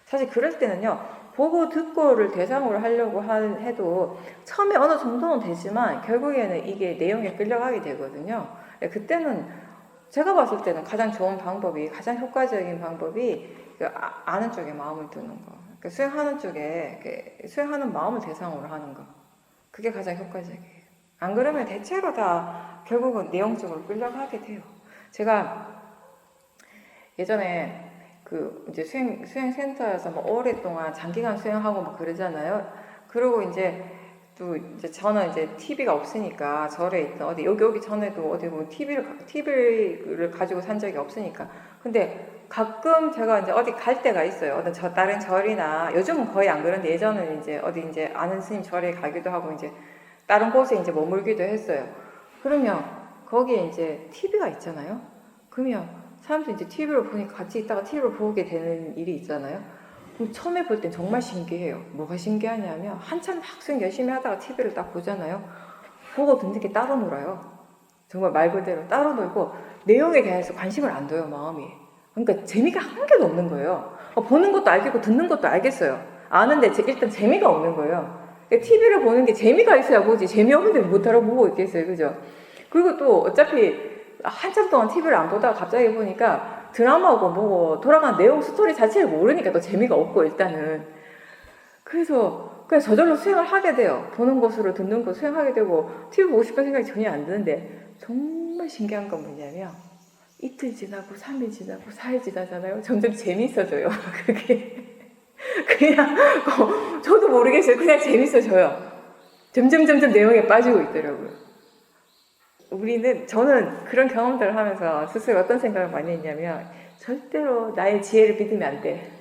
사실 그럴 때는요. 보고 듣고를 대상으로 하려고 해도 처음에 어느 정도는 되지만 결국에는 이게 내용에 끌려가게 되거든요. 그때는 제가 봤을 때는 가장 좋은 방법이 가장 효과적인 방법이 아는 쪽에 마음을 두는 거. 수행하는 쪽에 수행하는 마음을 대상으로 하는 거. 그게 가장 효과적이에요. 안 그러면 대체로 다 결국은 내용적으로 끌려가게 돼요. 제가 예전에 이제 수행센터에서 뭐 오랫동안 장기간 수행하고 막 그러잖아요. 그리고 이제 저는 이제 TV가 없으니까 절에 있던 여기 전에도 어디 뭐 TV를 가지고 산 적이 없으니까. 근데 가끔 제가 이제 어디 갈 때가 있어요. 다른 절이나 요즘은 거의 안 그런데 예전에는 이제 어디 이제 아는 스님 절에 가기도 하고 이제 다른 곳에 이제 머물기도 했어요. 그러면 거기에 이제 TV가 있잖아요. 그러면 사람들이 이제 TV를 보니까 같이 있다가 TV를 보게 되는 일이 있잖아요. 그럼 처음에 볼 땐 정말 신기해요. 뭐가 신기하냐면 한참 학생 열심히 하다가 TV를 딱 보잖아요. 보고 듣는 게 따로 놀아요. 정말 말 그대로 따로 놀고 내용에 대해서 관심을 안 둬요, 마음이. 그러니까 재미가 한 개도 없는 거예요. 보는 것도 알겠고 듣는 것도 알겠어요. 아는데 일단 재미가 없는 거예요. TV를 보는 게 재미가 있어야 보지 재미없는데 못하러 보고 있겠어요. 그죠? 그리고 또 어차피 한참 동안 TV를 안 보다가 갑자기 보니까 드라마고 뭐고 돌아가는 내용 스토리 자체를 모르니까 또 재미가 없고 일단은. 그래서 그냥 저절로 수행을 하게 돼요. 보는 것으로 듣는 것 수행하게 되고 TV 보고 싶은 생각이 전혀 안 드는데 정말 신기한 건 뭐냐면 이틀 지나고 3일 지나고 4일 지나잖아요. 점점 재밌어져요. 그게 그냥 저도 모르겠어요. 그냥 재밌어져요. 점점 내용에 빠지고 있더라고요. 저는 그런 경험들을 하면서 스스로 어떤 생각을 많이 했냐면 절대로 나의 지혜를 믿으면 안 돼.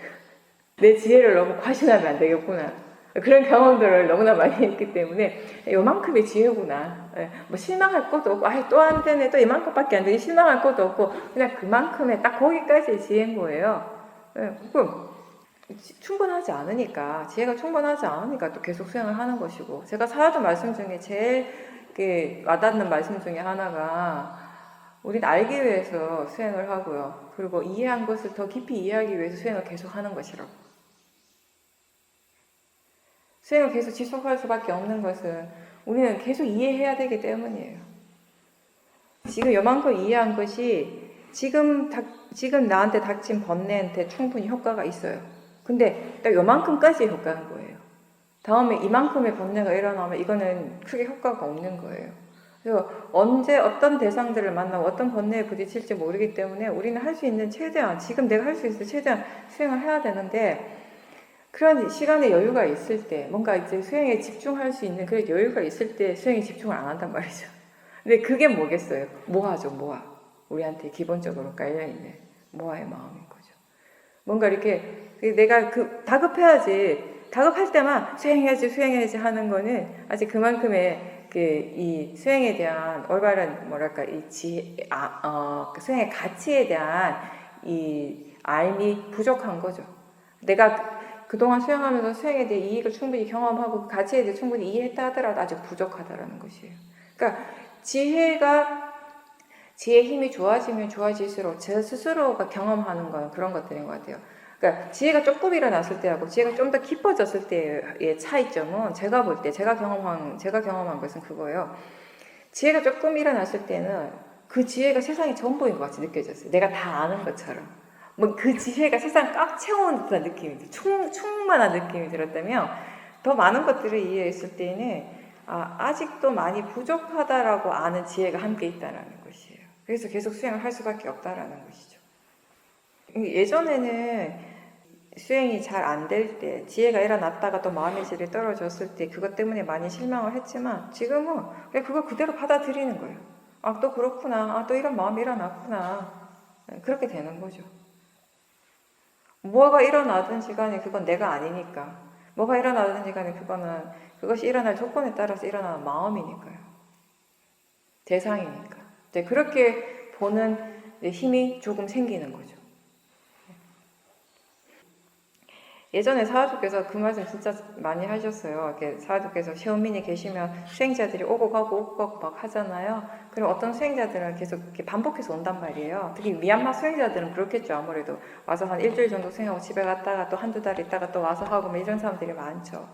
내 지혜를 너무 과신하면 안 되겠구나. 그런 경험들을 너무나 많이 했기 때문에 요만큼의 지혜구나. 뭐 실망할 것도 없고 또 안 되네. 또 이만큼밖에 안 되니 실망할 것도 없고 그냥 그만큼의 딱 거기까지의 지혜인 거예요. 충분하지 않으니까 지혜가 충분하지 않으니까 또 계속 수행을 하는 것이고 제가 사라던 말씀 중에 제일 와닿는 말씀 중에 하나가 우린 알기 위해서 수행을 하고요. 그리고 이해한 것을 더 깊이 이해하기 위해서 수행을 계속 하는 것이라고. 수행을 계속 지속할 수밖에 없는 것은 우리는 계속 이해해야 되기 때문이에요. 지금 요만큼 이해한 것이 지금 나한테 닥친 번뇌한테 충분히 효과가 있어요. 근데 딱 요만큼까지의 효과인 거예요. 다음에 이만큼의 번뇌가 일어나면 이거는 크게 효과가 없는 거예요. 그래서 언제 어떤 대상들을 만나고 어떤 번뇌에 부딪힐지 모르기 때문에 우리는 할 수 있는 최대한 지금 내가 할 수 있을 최대한 수행을 해야 되는데 그런 시간의 여유가 있을 때 뭔가 이제 수행에 집중할 수 있는 그런 여유가 있을 때 수행에 집중을 안 한단 말이죠. 근데 그게 뭐겠어요? 모아죠, 모아. 우리한테 기본적으로 깔려있는 모아의 마음인 거죠. 뭔가 이렇게 내가 다급해야지 다급할 때만 수행해야지 하는 거는 아직 그만큼의 이 수행에 대한 올바른 수행의 가치에 대한 이 알미 부족한 거죠. 내가 그동안 수행하면서 수행에 대해 이익을 충분히 경험하고 그 가치에 대해 충분히 이해했다 하더라도 아직 부족하다라는 것이에요. 그러니까 지혜의 힘이 좋아지면 좋아질수록 제 스스로가 경험하는 건 그런 것들인 것 같아요. 그러니까 지혜가 조금 일어났을 때하고 지혜가 좀 더 깊어졌을 때의 차이점은 제가 볼 때 제가 경험한 것은 그거예요. 지혜가 조금 일어났을 때는 그 지혜가 세상이 전부인 것 같이 느껴졌어요. 내가 다 아는 것처럼. 뭐 그 지혜가 세상 꽉 채운 듯한 느낌이 충만한 느낌이 들었다면 더 많은 것들을 이해했을 때는 아직도 많이 부족하다라고 아는 지혜가 함께 있다라는 것이에요. 그래서 계속 수행을 할 수밖에 없다라는 것이죠. 예전에는 수행이 잘 안 될 때, 지혜가 일어났다가 또 마음의 질이 떨어졌을 때 그것 때문에 많이 실망을 했지만 지금은 그냥 그걸 그대로 받아들이는 거예요. 또 그렇구나. 또 이런 마음이 일어났구나. 그렇게 되는 거죠. 뭐가 일어나든 시간에 그건 내가 아니니까. 뭐가 일어나든 시간에 그것이 일어날 조건에 따라서 일어나는 마음이니까요. 대상이니까. 그렇게 보는 힘이 조금 생기는 거죠. 예전에 사화두께서 그 말씀 진짜 많이 하셨어요. 이렇게 사화두께서 시험민이 계시면 수행자들이 오고 가고 막 하잖아요. 그럼 어떤 수행자들은 계속 이렇게 반복해서 온단 말이에요. 특히 미얀마 수행자들은 그렇겠죠. 아무래도 와서 한 일주일 정도 수행하고 집에 갔다가 또 한두 달 있다가 또 와서 하고 뭐 이런 사람들이 많죠.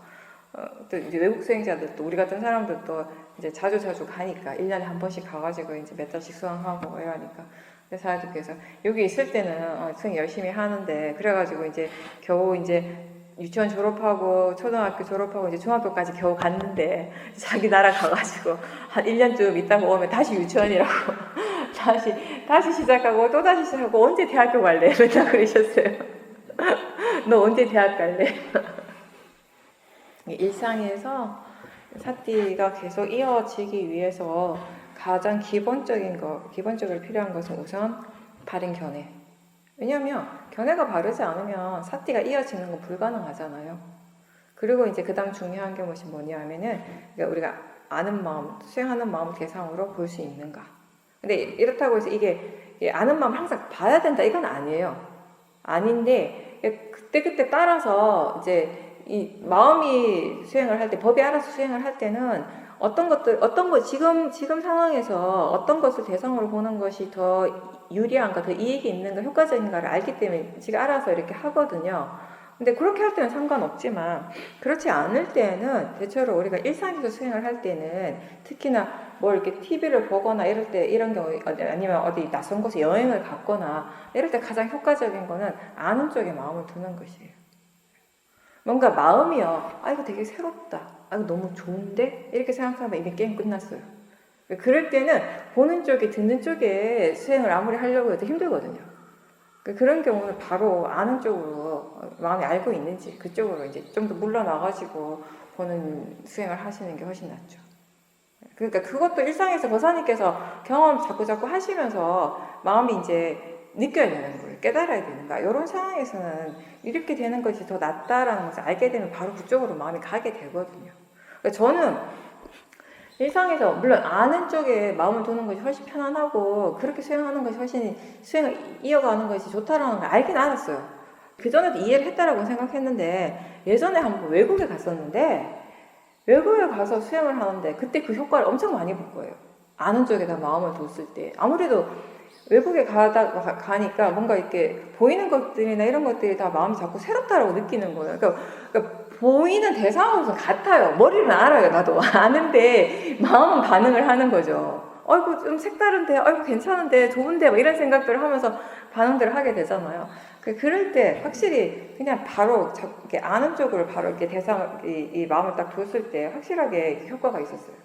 또 이제 외국 수행자들도 우리 같은 사람들도 이제 자주 가니까 1년에 한 번씩 가가지고 이제 몇 달씩 수행하고 이러니까. 사화두께서 여기 있을 때는 수행 열심히 하는데 그래가지고 이제 겨우 이제 유치원 졸업하고 초등학교 졸업하고 이제 중학교까지 겨우 갔는데 자기 나라 가가지고 한 1년쯤 있다가 오면 다시 유치원이라고 다시 시작하고 또 다시 시작하고 언제 대학교 갈래? 맨날 그러셨어요. 너 언제 대학 갈래? 일상에서 사띠가 계속 이어지기 위해서 가장 기본적으로 필요한 것은 우선 바른 견해. 왜냐하면 견해가 바르지 않으면 사띠가 이어지는 건 불가능하잖아요. 그리고 이제 그 다음 중요한 게 뭐냐면은 우리가 아는 마음, 수행하는 마음 대상으로 볼 수 있는가. 근데 이렇다고 해서 이게 아는 마음 항상 봐야 된다 이건 아니에요. 아닌데 그때 따라서 이제 이 마음이 수행을 할 때, 법이 알아서 수행을 할 때는 지금 상황에서 어떤 것을 대상으로 보는 것이 더 유리한가, 더 이익이 있는가, 효과적인가를 알기 때문에 지가 알아서 이렇게 하거든요. 근데 그렇게 할 때는 상관없지만, 그렇지 않을 때는 대체로 우리가 일상에서 수행을 할 때는 특히나 뭐 이렇게 TV를 보거나 이럴 때 이런 경우, 아니면 어디 낯선 곳에 여행을 갔거나 이럴 때 가장 효과적인 거는 아는 쪽에 마음을 두는 것이에요. 뭔가 마음이요. 아, 이거 되게 새롭다. 아, 이거 너무 좋은데? 이렇게 생각하면 이미 게임 끝났어요. 그럴 때는 보는 쪽에, 듣는 쪽에 수행을 아무리 하려고 해도 힘들거든요. 그런 경우는 바로 아는 쪽으로 마음이 알고 있는지 그쪽으로 이제 좀 더 물러나가지고 보는 수행을 하시는 게 훨씬 낫죠. 그러니까 그것도 일상에서 보사님께서 경험 자꾸 하시면서 마음이 이제 느껴야 되는 거예요. 깨달아야 되는 거야. 이런 상황에서는 이렇게 되는 것이 더 낫다라는 것을 알게 되면 바로 그쪽으로 마음이 가게 되거든요. 그러니까 저는 일상에서 물론 아는 쪽에 마음을 두는 것이 훨씬 편안하고 그렇게 수행하는 것이 훨씬 수행을 이어가는 것이 좋다라는 걸 알긴 알았어요. 그전에도 이해를 했다라고 생각했는데 예전에 한번 외국에 갔었는데 외국에 가서 수행을 하는데 그때 그 효과를 엄청 많이 볼 거예요. 아는 쪽에다 마음을 뒀을 때 아무래도 외국에 가니까 뭔가 이렇게 보이는 것들이나 이런 것들이 다 마음이 자꾸 새롭다라고 느끼는 거예요. 그러니까 보이는 대상하고서 같아요. 머리는 알아요. 나도 아는데 마음은 반응을 하는 거죠. 어이구 좀 색다른데, 어이구 괜찮은데, 좋은데 막 이런 생각들을 하면서 반응들을 하게 되잖아요. 그럴 때 확실히 그냥 바로 이렇게 아는 쪽으로 바로 이렇게 이 마음을 딱 뒀을 때 확실하게 효과가 있었어요.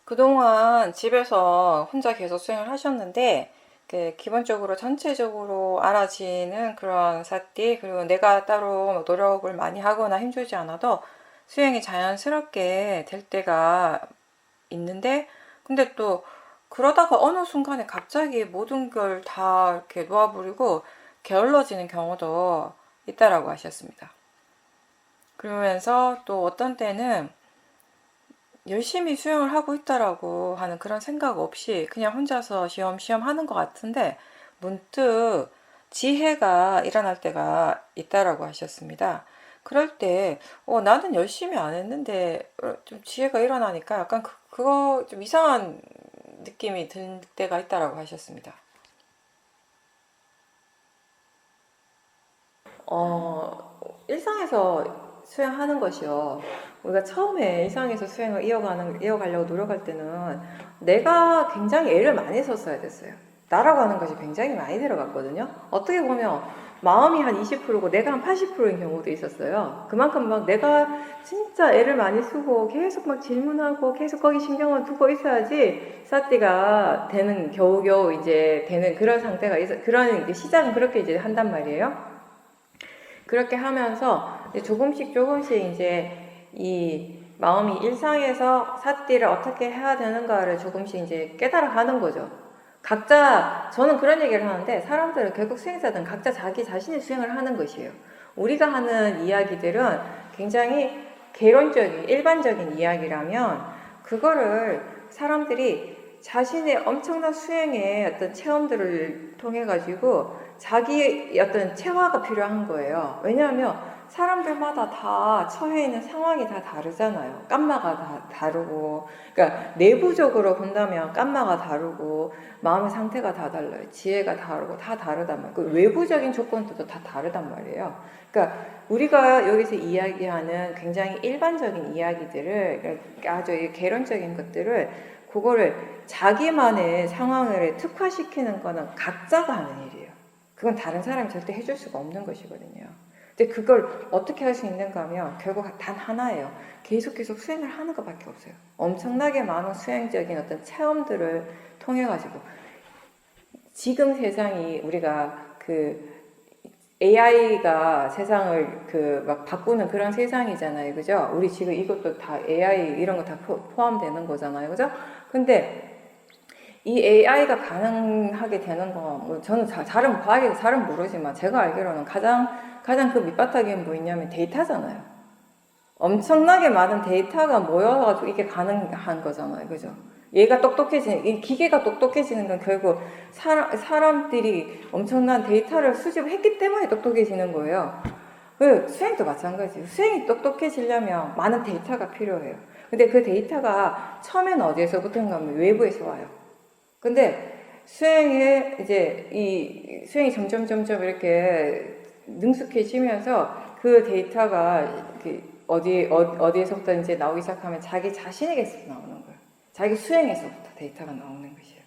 그동안 집에서 혼자 계속 수행을 하셨는데 기본적으로 전체적으로 알아지는 그런 사띠 그리고 내가 따로 노력을 많이 하거나 힘주지 않아도 수행이 자연스럽게 될 때가 있는데 근데 또 그러다가 어느 순간에 갑자기 모든 걸 다 이렇게 놓아버리고 게을러지는 경우도 있다라고 하셨습니다. 그러면서 또 어떤 때는 열심히 수영을 하고 있다라고 하는 그런 생각 없이 그냥 혼자서 쉬엄쉬엄 하는 것 같은데 문득 지혜가 일어날 때가 있다라고 하셨습니다. 그럴 때 나는 열심히 안 했는데 좀 지혜가 일어나니까 약간 그거 좀 이상한 느낌이 들 때가 있다라고 하셨습니다. 일상에서 수행하는 것이요. 우리가 처음에 일상에서 수행을 이어가려고 노력할 때는 내가 굉장히 애를 많이 썼어야 됐어요. 나라고 하는 것이 굉장히 많이 들어갔거든요. 어떻게 보면 마음이 한 20%고 내가 한 80%인 경우도 있었어요. 그만큼 막 내가 진짜 애를 많이 쓰고 계속 막 질문하고 계속 거기 신경을 두고 있어야지 사띠가 되는 겨우겨우 이제 되는 그런 상태가 있어. 그런 시작은 그렇게 이제 한단 말이에요. 그렇게 하면서 조금씩 이제 이 마음이 일상에서 사띠를 어떻게 해야 되는가를 조금씩 이제 깨달아가는 거죠. 각자 저는 그런 얘기를 하는데 사람들은 결국 수행자들은 각자 자기 자신이 수행을 하는 것이에요. 우리가 하는 이야기들은 굉장히 개론적인 일반적인 이야기라면 그거를 사람들이 자신의 엄청난 수행의 어떤 체험들을 통해 가지고 자기의 어떤 체화가 필요한 거예요. 왜냐하면 사람들마다 다 처해 있는 상황이 다 다르잖아요. 깜마가 다 다르고, 그러니까 내부적으로 본다면 깜마가 다르고, 마음의 상태가 다 달라요. 지혜가 다르고 다 다르단 말이에요. 그 외부적인 조건들도 다 다르단 말이에요. 그러니까 우리가 여기서 이야기하는 굉장히 일반적인 이야기들을, 그러니까 아주 개론적인 것들을 그거를 자기만의 상황을 특화시키는 거는 각자가 하는 일이에요. 그건 다른 사람이 절대 해줄 수가 없는 것이거든요. 근데 그걸 어떻게 할 수 있는가 하면 결국 단 하나예요. 계속 수행을 하는 것밖에 없어요. 엄청나게 많은 수행적인 어떤 체험들을 통해 가지고 지금 세상이 우리가 AI가 세상을 막 바꾸는 그런 세상이잖아요. 그죠? 우리 지금 이것도 다 AI 이런 거 다 포함되는 거잖아요. 그죠? 근데 이 AI가 가능하게 되는 거, 저는 잘은 과학에서 잘은 모르지만 제가 알기로는 가장 그 밑바닥에 뭐 있냐면 데이터잖아요. 엄청나게 많은 데이터가 모여가지고 이게 가능한 거잖아요. 그죠? 얘가 이 기계가 똑똑해지는 건 결국 사람들이 엄청난 데이터를 수집했기 때문에 똑똑해지는 거예요. 수행도 마찬가지예요. 수행이 똑똑해지려면 많은 데이터가 필요해요. 근데 그 데이터가 처음에는 어디에서부터인가 하면 외부에서 와요. 근데 수행이 점점 이렇게 능숙해지면서 그 데이터가 어디에서부터 이제 나오기 시작하면 자기 자신에게서 나오는 거예요. 자기 수행에서부터 데이터가 나오는 것이에요.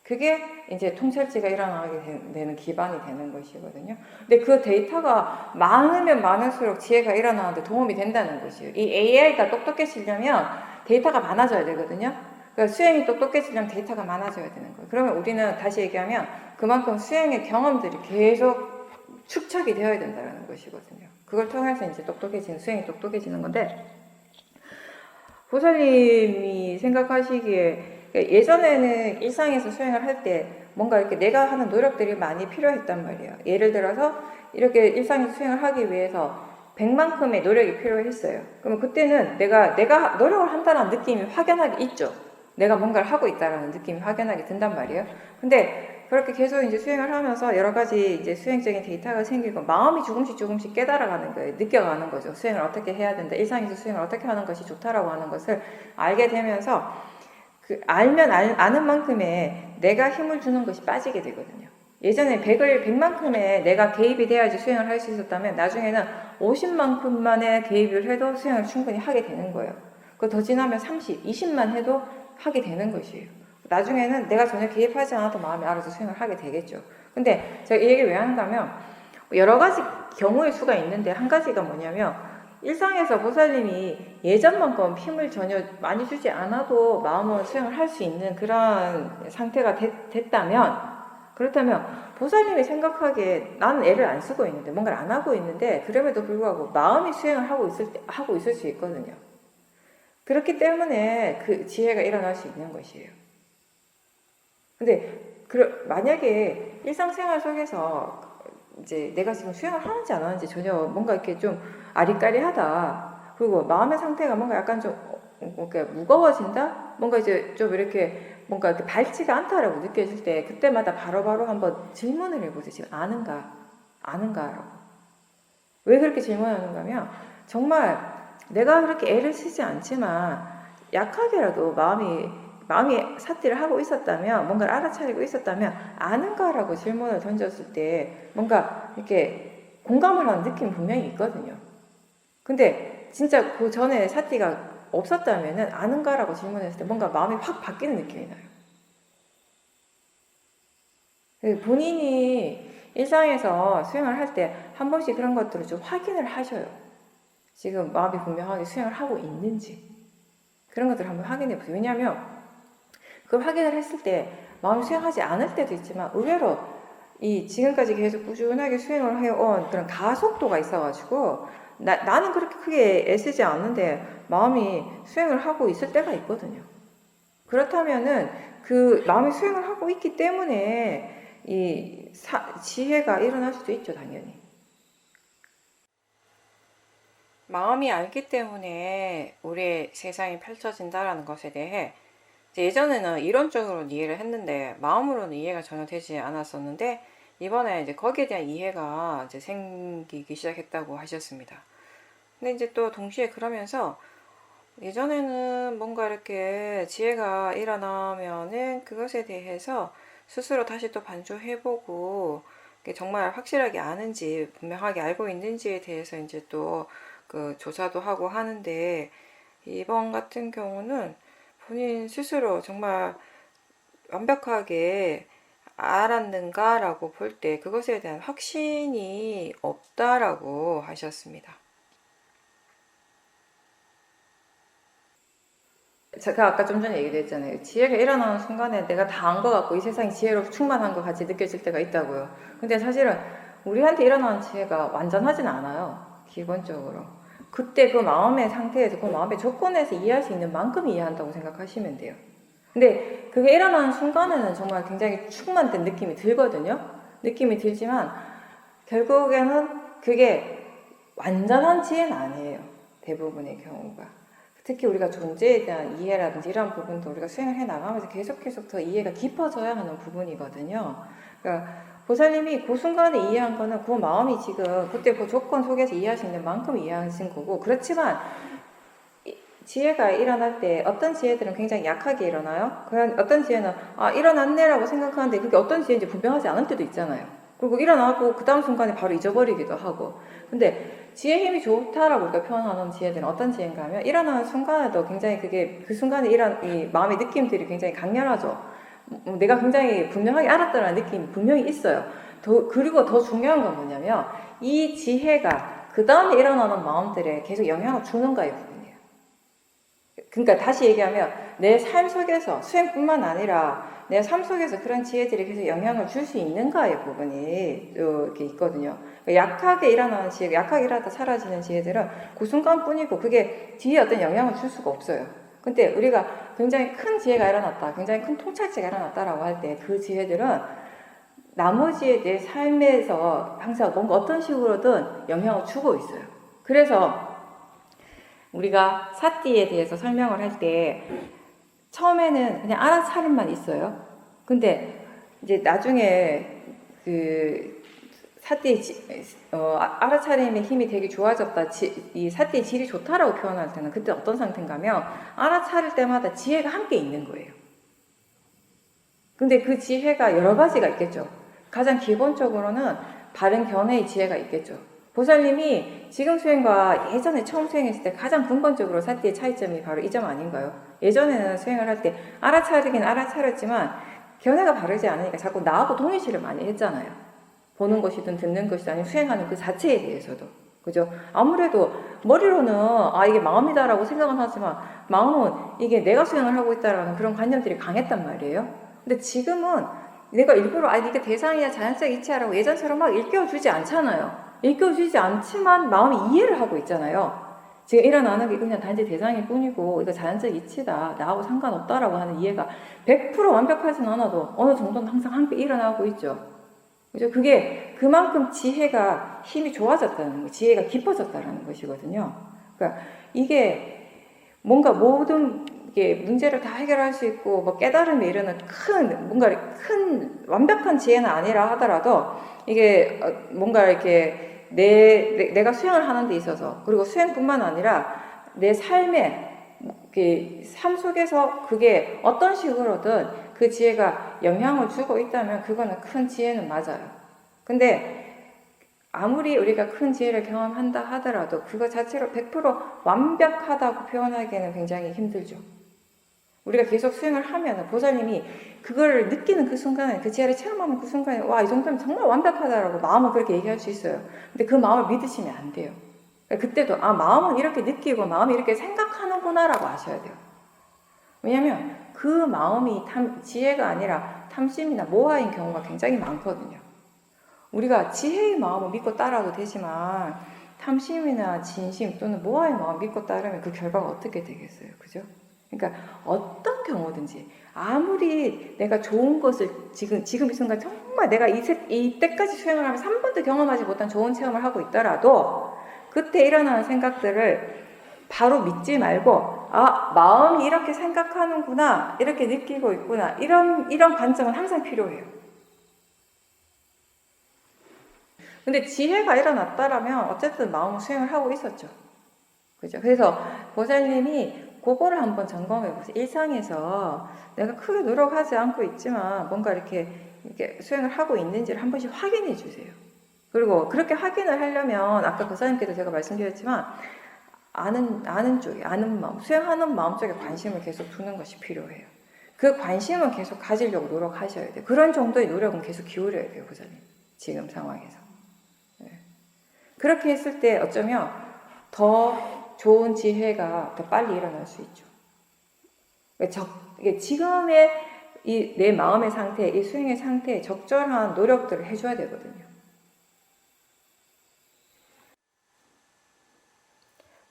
그게 이제 통찰지가 일어나게 되는 기반이 되는 것이거든요. 근데 그 데이터가 많으면 많을수록 지혜가 일어나는데 도움이 된다는 것이에요. 이 AI가 똑똑해지려면 데이터가 많아져야 되거든요. 그러니까 수행이 똑똑해지려면 데이터가 많아져야 되는 거예요. 그러면 우리는 다시 얘기하면 그만큼 수행의 경험들이 계속 축적이 되어야 된다는 것이거든요. 그걸 통해서 이제 수행이 똑똑해지는 건데, 보살님이 생각하시기에 예전에는 일상에서 수행을 할 때 뭔가 이렇게 내가 하는 노력들이 많이 필요했단 말이에요. 예를 들어서 이렇게 일상에서 수행을 하기 위해서 100만큼의 노력이 필요했어요. 그러면 그때는 내가 노력을 한다는 느낌이 확연하게 있죠. 내가 뭔가를 하고 있다라는 느낌이 확연하게 든단 말이에요. 근데 그렇게 계속 이제 수행을 하면서 여러 가지 이제 수행적인 데이터가 생기고 마음이 조금씩 깨달아가는 거예요. 느껴가는 거죠. 수행을 어떻게 해야 된다. 일상에서 수행을 어떻게 하는 것이 좋다라고 하는 것을 알게 되면서 아는 만큼의 내가 힘을 주는 것이 빠지게 되거든요. 예전에 100만큼의 내가 개입이 돼야지 수행을 할 수 있었다면 나중에는 50만큼만의 개입을 해도 수행을 충분히 하게 되는 거예요. 더 지나면 30, 20만 해도 하게 되는 것이에요. 나중에는 내가 전혀 개입하지 않아도 마음이 알아서 수행을 하게 되겠죠. 근데 제가 이 얘기를 왜 하는가면 여러 가지 경우의 수가 있는데 한 가지가 뭐냐면 일상에서 보살님이 예전만큼 힘을 전혀 많이 주지 않아도 마음을 수행을 할 수 있는 그런 상태가 그렇다면 보살님이 생각하기에 나는 애를 안 쓰고 있는데 뭔가를 안 하고 있는데 그럼에도 불구하고 마음이 수행을 하고 있을 수 있거든요. 그렇기 때문에 그 지혜가 일어날 수 있는 것이에요. 근데 만약에 일상생활 속에서 이제 내가 지금 수행을 하는지 안 하는지 전혀 뭔가 이렇게 좀 아리까리하다. 그리고 마음의 상태가 뭔가 약간 좀 무거워진다? 뭔가 이제 좀 이렇게 뭔가 이렇게 밝지가 않다라고 느껴질 때 그때마다 바로바로 한번 질문을 해보세요. 지금 아는가라고. 왜 그렇게 질문하는가 하면 정말 내가 그렇게 애를 쓰지 않지만 약하게라도 마음이 사티를 하고 있었다면 뭔가를 알아차리고 있었다면 아는가라고 질문을 던졌을 때 뭔가 이렇게 공감을 하는 느낌이 분명히 있거든요. 근데 진짜 그 전에 사티가 없었다면은 아는가라고 질문했을 때 뭔가 마음이 확 바뀌는 느낌이 나요. 본인이 일상에서 수행을 할 때 한 번씩 그런 것들을 좀 확인을 하셔요. 지금 마음이 분명하게 수행을 하고 있는지 그런 것들을 한번 확인해 보세요. 왜냐하면 그걸 확인을 했을 때 마음이 수행하지 않을 때도 있지만 의외로 지금까지 계속 꾸준하게 수행을 해온 그런 가속도가 있어가지고 나는 그렇게 크게 애쓰지 않는데 마음이 수행을 하고 있을 때가 있거든요. 그렇다면은 그 마음이 수행을 하고 있기 때문에 지혜가 일어날 수도 있죠, 당연히. 마음이 알기 때문에 우리의 세상이 펼쳐진다라는 것에 대해 예전에는 이론적으로는 이해를 했는데 마음으로는 이해가 전혀 되지 않았었는데 이번에 이제 거기에 대한 이해가 이제 생기기 시작했다고 하셨습니다. 근데 이제 또 동시에 그러면서 예전에는 뭔가 이렇게 지혜가 일어나면은 그것에 대해서 스스로 다시 또 반조해보고 정말 확실하게 아는지 분명하게 알고 있는지에 대해서 이제 또 그 조사도 하고 하는데 이번 같은 경우는 본인 스스로 정말 완벽하게 알았는가라고 볼 때 그것에 대한 확신이 없다라고 하셨습니다. 제가 아까 좀 전에 얘기도 했잖아요. 지혜가 일어나는 순간에 내가 다 안 것 같고 이 세상이 지혜로 충만한 것 같이 느껴질 때가 있다고요. 근데 사실은 우리한테 일어나는 지혜가 완전하진 않아요. 기본적으로. 그때 그 마음의 상태에서 그 마음의 조건에서 이해할 수 있는 만큼 이해한다고 생각하시면 돼요. 근데 그게 일어나는 순간에는 정말 굉장히 충만된 느낌이 들거든요. 느낌이 들지만 결국에는 그게 완전한 지혜는 아니에요. 대부분의 경우가. 특히 우리가 존재에 대한 이해라든지 이런 부분도 우리가 수행을 해나가면서 계속 더 이해가 깊어져야 하는 부분이거든요. 그러니까 보살님이 그 순간에 이해한 거는 그 마음이 지금 그때 그 조건 속에서 이해할 수 있는 만큼 이해하신 거고, 그렇지만 지혜가 일어날 때 어떤 지혜들은 굉장히 약하게 일어나요. 그냥 어떤 지혜는 일어났네라고 생각하는데 그게 어떤 지혜인지 분명하지 않을 때도 있잖아요. 그리고 일어나고 그 다음 순간에 바로 잊어버리기도 하고. 근데 지혜 힘이 좋다라고 우리가 표현하는 지혜들은 어떤 지혜인가 하면 일어나는 순간에도 굉장히 그 순간에 이 마음의 느낌들이 굉장히 강렬하죠. 내가 굉장히 분명하게 알았다는 느낌이 분명히 있어요. 그리고 더 중요한 건 뭐냐면 이 지혜가 그 다음에 일어나는 마음들에 계속 영향을 주는가의 부분이에요. 그러니까 다시 얘기하면 내 삶 속에서 수행뿐만 아니라 내 삶 속에서 그런 지혜들이 계속 영향을 줄 수 있는가의 부분이 이렇게 있거든요. 약하게 일어나는 지혜, 약하게 일어나다 사라지는 지혜들은 그 순간뿐이고 그게 뒤에 어떤 영향을 줄 수가 없어요. 근데 우리가 굉장히 큰 지혜가 일어났다, 굉장히 큰 통찰지가 일어났다라고 할 때 그 지혜들은 나머지의 내 삶에서 항상 뭔가 어떤 식으로든 영향을 주고 있어요. 그래서 우리가 사띠에 대해서 설명을 할 때 처음에는 그냥 알아차림만 있어요. 근데 이제 나중에 그 사띠의 알아차림의 힘이 되게 좋아졌다, 이 사띠의 질이 좋다라고 표현할 때는 그때 어떤 상태인가면 알아차릴 때마다 지혜가 함께 있는 거예요. 근데 그 지혜가 여러 가지가 있겠죠. 가장 기본적으로는 바른 견해의 지혜가 있겠죠. 보살님이 지금 수행과 예전에 처음 수행했을 때 가장 근본적으로 사띠의 차이점이 바로 이 점 아닌가요? 예전에는 수행을 할 때 알아차리긴 알아차렸지만 견해가 바르지 않으니까 자꾸 나하고 동일시를 많이 했잖아요. 보는 것이든 듣는 것이든 아니면 수행하는 그 자체에 대해서도. 그죠? 아무래도 머리로는 이게 마음이다라고 생각은 하지만 마음은 이게 내가 수행을 하고 있다라는 그런 관념들이 강했단 말이에요. 근데 지금은 내가 일부러 이게 대상이야 자연적 이치야라고 예전처럼 막 일깨워주지 않잖아요. 일깨워주지 않지만 마음이 이해를 하고 있잖아요. 지금 일어나는 게 그냥 단지 대상일 뿐이고 이거 자연적 이치다, 나하고 상관없다라고 하는 이해가 100% 완벽하진 않아도 어느 정도는 항상 함께 일어나고 있죠. 그죠? 그게 그만큼 지혜가 힘이 좋아졌다는 거예요. 지혜가 깊어졌다는 것이거든요. 그러니까 이게 뭔가 모든 게 문제를 다 해결할 수 있고 뭐 깨달음에 이르는 뭔가 큰 완벽한 지혜는 아니라 하더라도 이게 뭔가 이렇게 내가 수행을 하는 데 있어서 그리고 수행뿐만 아니라 내 삶에 삶 속에서 그게 어떤 식으로든 그 지혜가 영향을 주고 있다면 그거는 큰 지혜는 맞아요. 근데 아무리 우리가 큰 지혜를 경험한다 하더라도 그거 자체로 100% 완벽하다고 표현하기에는 굉장히 힘들죠. 우리가 계속 수행을 하면 보살님이 그걸 느끼는 그 순간에, 그 지혜를 체험하는 그 순간에 와, 이 정도면 정말 완벽하다라고 마음은 그렇게 얘기할 수 있어요. 근데 그 마음을 믿으시면 안 돼요. 그때도 마음은 이렇게 느끼고 마음이 이렇게 생각하는구나 라고 아셔야 돼요. 왜냐면 그 마음이 지혜가 아니라 탐심이나 모하인 경우가 굉장히 많거든요. 우리가 지혜의 마음을 믿고 따라도 되지만 탐심이나 진심 또는 모하의 마음을 믿고 따르면 그 결과가 어떻게 되겠어요? 그죠? 그러니까 어떤 경우든지 아무리 내가 좋은 것을 지금 이 순간 정말 내가 이때까지 수행을 하면서 한 번도 경험하지 못한 좋은 체험을 하고 있더라도 그때 일어나는 생각들을 바로 믿지 말고 마음이 이렇게 생각하는구나, 이렇게 느끼고 있구나, 이런 관점은 항상 필요해요. 근데 지혜가 일어났다라면 어쨌든 마음은 수행을 하고 있었죠. 그죠? 그래서 보살님이 그거를 한번 점검해 보세요. 일상에서 내가 크게 노력하지 않고 있지만 뭔가 이렇게 수행을 하고 있는지를 한 번씩 확인해 주세요. 그리고 그렇게 확인을 하려면 아까 보살님께도 제가 말씀드렸지만 아는 쪽에, 아는 마음, 수행하는 마음 쪽에 관심을 계속 두는 것이 필요해요. 그 관심은 계속 가지려고 노력하셔야 돼요. 그런 정도의 노력은 계속 기울여야 돼요, 보살님. 지금 상황에서. 네. 그렇게 했을 때 어쩌면 더 좋은 지혜가 더 빨리 일어날 수 있죠. 지금의 내 마음의 상태, 이 수행의 상태에 적절한 노력들을 해줘야 되거든요.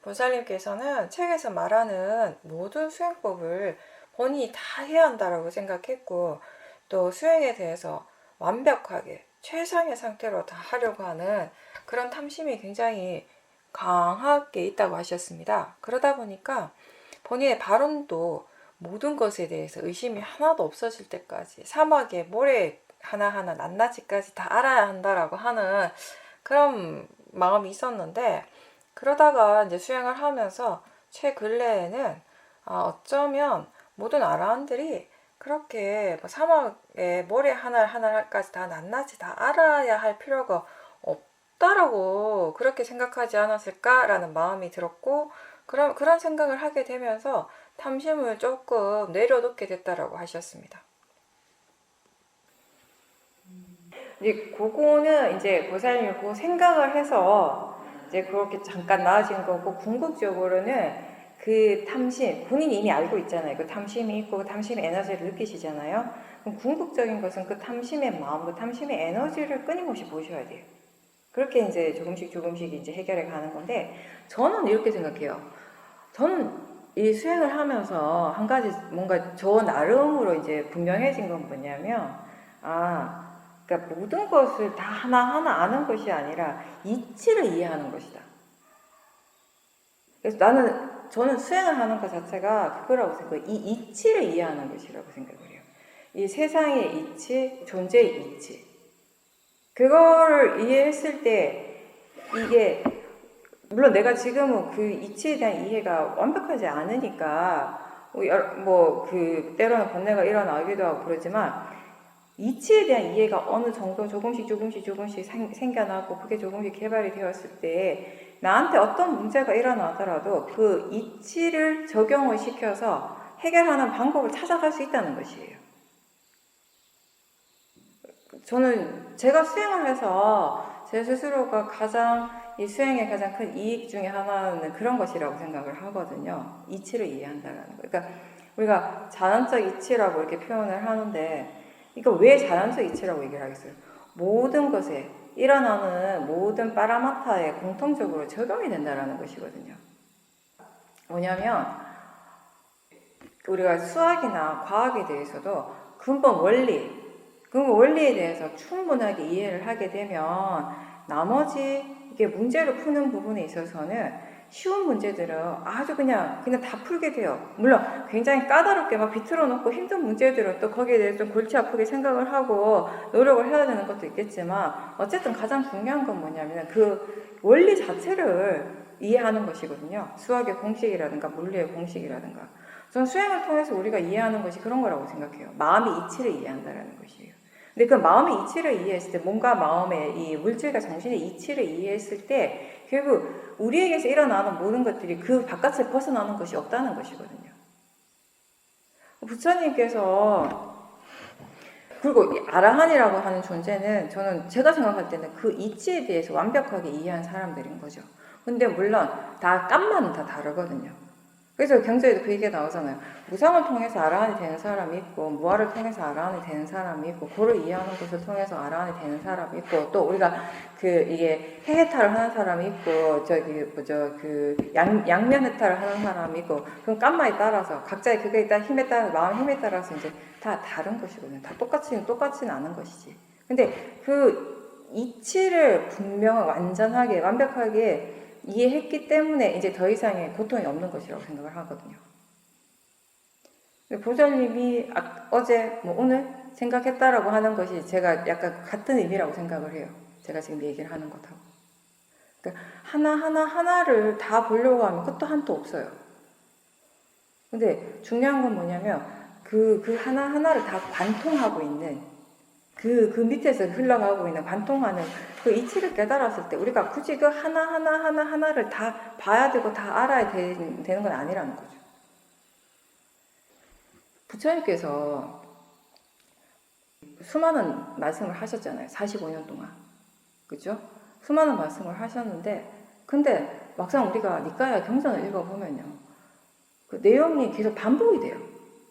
보살님께서는 책에서 말하는 모든 수행법을 본인이 다 해야 한다라고 생각했고 또 수행에 대해서 완벽하게 최상의 상태로 다 하려고 하는 그런 탐심이 굉장히 강하게 있다고 하셨습니다. 그러다 보니까 본인의 발언도 모든 것에 대해서 의심이 하나도 없어질 때까지 사막의 모래 하나하나 낱낱이까지 다 알아야 한다라고 하는 그런 마음이 있었는데 그러다가 이제 수행을 하면서 최근래에는 어쩌면 모든 아라한들이 그렇게 사막의 모래 하나하나까지 다 낱낱이 다 알아야 할 필요가 없다라고 그렇게 생각하지 않았을까라는 마음이 들었고 그런 생각을 하게 되면서 탐심을 조금 내려놓게 됐다라고 하셨습니다. 이제 그거는 이제 보살님이 그 생각을 해서 이제 그렇게 잠깐 나아진 거고, 궁극적으로는 그 탐심, 본인이 이미 알고 있잖아요. 그 탐심이 있고 그 탐심의 에너지를 느끼시잖아요. 그럼 궁극적인 것은 그 탐심의 마음, 그 탐심의 에너지를 끊임없이 보셔야 돼요. 그렇게 이제 조금씩 이제 해결해 가는 건데, 저는 이렇게 생각해요. 저는 이 수행을 하면서 한 가지 뭔가 저 나름으로 이제 분명해진 건 뭐냐면, 그러니까 모든 것을 다 하나하나 아는 것이 아니라 이치를 이해하는 것이다. 그래서 저는 수행을 하는 것 자체가 그거라고 생각해요. 이 이치를 이해하는 것이라고 생각을 해요. 이 세상의 이치, 존재의 이치. 그거를 이해했을 때 이게, 물론 내가 지금은 그 이치에 대한 이해가 완벽하지 않으니까 때로는 번뇌가 일어나기도 하고 그러지만, 이치에 대한 이해가 어느 정도 조금씩 생겨나고 그게 조금씩 개발이 되었을 때 나한테 어떤 문제가 일어나더라도 그 이치를 적용을 시켜서 해결하는 방법을 찾아갈 수 있다는 것이에요. 저는 제가 수행을 해서 제 스스로가 이 수행의 가장 큰 이익 중에 하나는 그런 것이라고 생각을 하거든요. 이치를 이해한다는 거. 그러니까 우리가 자연적 이치라고 이렇게 표현을 하는데, 이거 왜 자연적 이치라고 얘기를 하겠어요? 모든 것에 일어나는 모든 파라마타에 공통적으로 적용이 된다는 것이거든요. 뭐냐면 우리가 수학이나 과학에 대해서도 근본 원리에 대해서 충분하게 이해를 하게 되면 나머지 이게 문제를 푸는 부분에 있어서는 쉬운 문제들은 아주 그냥 다 풀게 돼요. 물론 굉장히 까다롭게 막 비틀어 놓고 힘든 문제들은 또 거기에 대해서 좀 골치 아프게 생각을 하고 노력을 해야 되는 것도 있겠지만, 어쨌든 가장 중요한 건 뭐냐면 그 원리 자체를 이해하는 것이거든요. 수학의 공식이라든가 물리의 공식이라든가. 저는 수행을 통해서 우리가 이해하는 것이 그런 거라고 생각해요. 마음의 이치를 이해한다는 것이에요. 근데 그 마음의 이치를 이해했을 때, 뭔가 마음의 이 물질과 정신의 이치를 이해했을 때 결국 우리에게서 일어나는 모든 것들이 그 바깥을 벗어나는 것이 없다는 것이거든요. 부처님께서, 그리고 아라한이라고 하는 존재는 제가 생각할 때는 그 이치에 대해서 완벽하게 이해한 사람들인 거죠. 근데 물론 다 깜만은 다 다르거든요. 그래서 경전에도 그 얘기가 나오잖아요. 무상을 통해서 아라한이 되는 사람이 있고, 무아를 통해서 아라한이 되는 사람이 있고, 고를 이해하는 것을 통해서 아라한이 되는 사람이 있고, 또 우리가 이게 해해탈을 하는 사람이 있고, 양면 해탈을 하는 사람이 있고, 그럼 깜마에 따라서 각자의 그거에 따라 힘에 따라, 마음 힘에 따라서 이제 다 다른 것이거든요. 다 똑같지는 않은 것이지. 근데 그 이치를 완전하게 완벽하게 이해했기 때문에 이제 더 이상의 고통이 없는 것이라고 생각을 하거든요. 보살님이 어제 오늘 생각했다라고 하는 것이 제가 약간 같은 의미라고 생각을 해요. 제가 지금 얘기를 하는 것하고. 그러니까 하나를 다 보려고 하면 끝도 한도 없어요. 근데 중요한 건 뭐냐면 그 하나하나를 다 관통하고 있는 그 밑에서 흘러가고 있는 관통하는 그 이치를 깨달았을 때 우리가 굳이 그 하나를 다 봐야 되고 다 알아야 되는 건 아니라는 거죠. 부처님께서 수많은 말씀을 하셨잖아요. 45년 동안. 그죠? 수많은 말씀을 하셨는데, 근데 막상 우리가 니까야 경전을 읽어보면요. 그 내용이 계속 반복이 돼요.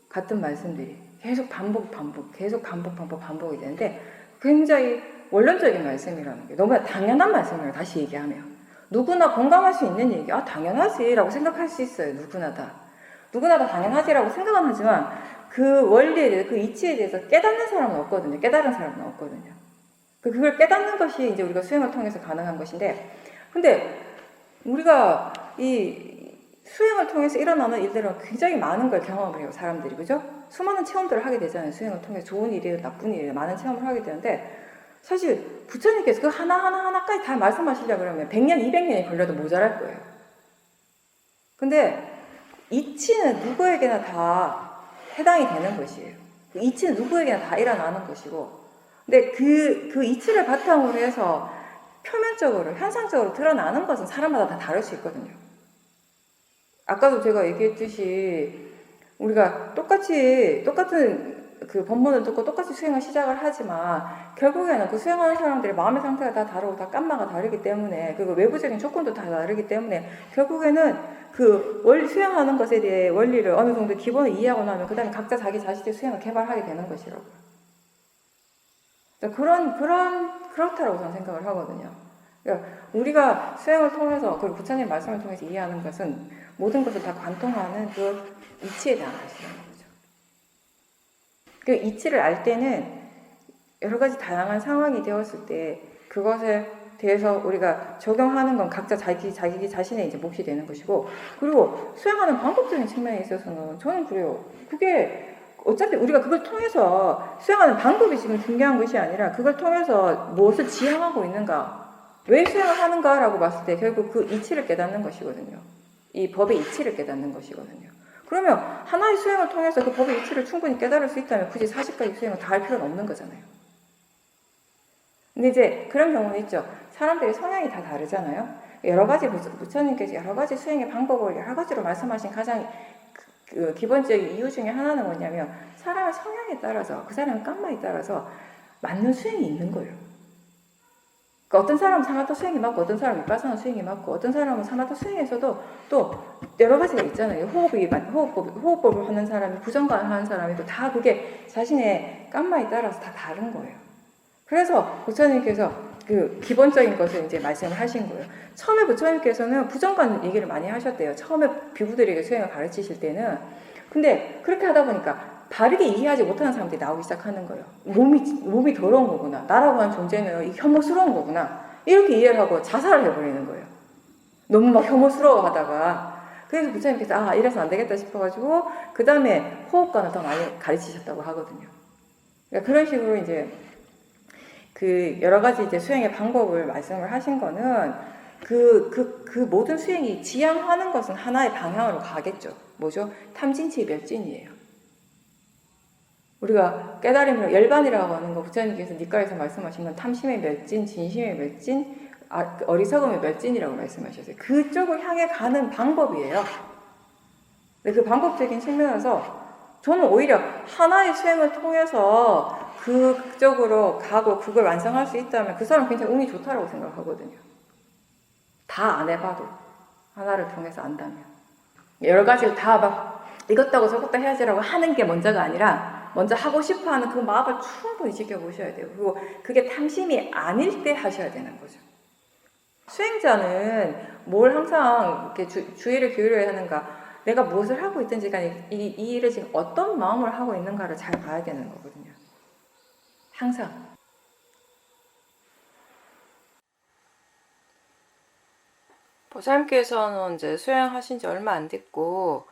같은 말씀들이. 계속 반복이 되는데, 굉장히 원론적인 말씀이라는 게 너무 당연한 말씀을 다시 얘기하면. 누구나 공감할 수 있는 얘기, 당연하지라고 생각할 수 있어요. 누구나 다 당연하지라고 생각은 하지만, 그 원리에 대해서, 그 이치에 대해서 깨닫는 사람은 없거든요. 깨달은 사람은 없거든요. 그걸 깨닫는 것이 이제 우리가 수행을 통해서 가능한 것인데, 근데 우리가 이 수행을 통해서 일어나는 일들은 굉장히 많은 걸 경험을 해요, 사람들이. 그죠? 수많은 체험들을 하게 되잖아요. 수행을 통해서 좋은 일이든 나쁜 일이든 많은 체험을 하게 되는데, 사실 부처님께서 그 하나까지 다 말씀하시려고 그러면 100년, 200년이 걸려도 모자랄 거예요. 근데 이치는 누구에게나 다 해당이 되는 것이에요. 그 이치는 누구에게나 다 일어나는 것이고, 근데 그 이치를 바탕으로 해서 표면적으로, 현상적으로 드러나는 것은 사람마다 다 다를 수 있거든요. 아까도 제가 얘기했듯이 우리가 똑같은 그 법문을 듣고 똑같이 수행을 시작을 하지만 결국에는 그 수행하는 사람들의 마음의 상태가 다 다르고 다 깜마가 다르기 때문에 그리고 외부적인 조건도 다 다르기 때문에 결국에는 그 원리 수행하는 것에 대해 원리를 어느 정도 기본을 이해하고 나면 그 다음에 각자 자기 자신의 수행을 개발하게 되는 것이라고요. 그렇다라고 저는 생각을 하거든요. 그러니까 우리가 수행을 통해서 그리고 부처님 말씀을 통해서 이해하는 것은 모든 것을 다 관통하는 그 이치에 대한 것이라는 거죠. 그 이치를 알 때는 여러 가지 다양한 상황이 되었을 때 그것에 대해서 우리가 적용하는 건 각자 자기 자신의 이제 몫이 되는 것이고, 그리고 수행하는 방법적인 측면에 있어서는 저는 그래요. 그게 어차피 우리가 그걸 통해서 수행하는 방법이 지금 중요한 것이 아니라 그걸 통해서 무엇을 지향하고 있는가, 왜 수행을 하는가라고 봤을 때 결국 그 이치를 깨닫는 것이거든요. 이 법의 이치를 깨닫는 것이거든요. 그러면 하나의 수행을 통해서 그 법의 이치를 충분히 깨달을 수 있다면 굳이 40가지 수행을 다 할 필요는 없는 거잖아요. 근데 이제 그런 경우는 있죠. 사람들의 성향이 다 다르잖아요. 여러 가지 부처님께서 여러 가지 수행의 방법을 여러 가지로 말씀하신 가장 기본적인 이유 중에 하나는 뭐냐면 사람의 성향에 따라서 그 사람의 깜마에 따라서 맞는 수행이 있는 거예요. 그러니까 어떤 사람은 사마타 수행이 맞고 어떤 사람은 위파사나 수행이 맞고 어떤 사람은 사마타 수행에서도 또 여러 가지가 있잖아요. 호흡법을 하는 사람이 부정관을 하는 사람이 또 다 그게 자신의 깜마에 따라서 다 다른 거예요. 그래서 부처님께서 그 기본적인 것을 이제 말씀을 하신 거예요. 처음에 부처님께서는 부정관 얘기를 많이 하셨대요. 처음에 비구들에게 수행을 가르치실 때는. 근데 그렇게 하다 보니까 바르게 이해하지 못하는 사람들이 나오기 시작하는 거예요. 몸이 더러운 거구나. 나라고 하는 존재는 혐오스러운 거구나. 이렇게 이해를 하고 자살을 해버리는 거예요. 너무 막 혐오스러워 하다가. 그래서 부처님께서 이래서 안 되겠다 싶어가지고 그 다음에 호흡관을 더 많이 가르치셨다고 하거든요. 그러니까 그런 식으로 이제 그 여러 가지 이제 수행의 방법을 말씀을 하신 거는 그 모든 수행이 지향하는 것은 하나의 방향으로 가겠죠. 뭐죠? 탐진치 멸진이에요. 우리가 깨달음이라고 열반이라고 하는 거 부처님께서 니까에서 말씀하신 건 탐심의 멸진, 진심의 멸진, 어리석음의 멸진이라고 말씀하셨어요. 그쪽을 향해 가는 방법이에요. 근데 그 방법적인 측면에서 저는 오히려 하나의 수행을 통해서 그쪽으로 가고 그걸 완성할 수 있다면 그 사람 굉장히 운이 좋다라고 생각하거든요. 다 안 해봐도 하나를 통해서 안다면 여러 가지를 다 막 이것도 저것도 해야지라고 하는 게 먼저가 아니라 먼저 하고 싶어하는 그 마음을 충분히 지켜보셔야 돼요. 그리고 그게 탐심이 아닐 때 하셔야 되는 거죠. 수행자는 뭘 항상 이렇게 주의를 기울여야 하는가, 내가 무엇을 하고 있든지 간에 이 일을 지금 어떤 마음을 하고 있는가를 잘 봐야 되는 거거든요. 항상. 보살님께서는 이제 수행하신 지 얼마 안 됐고,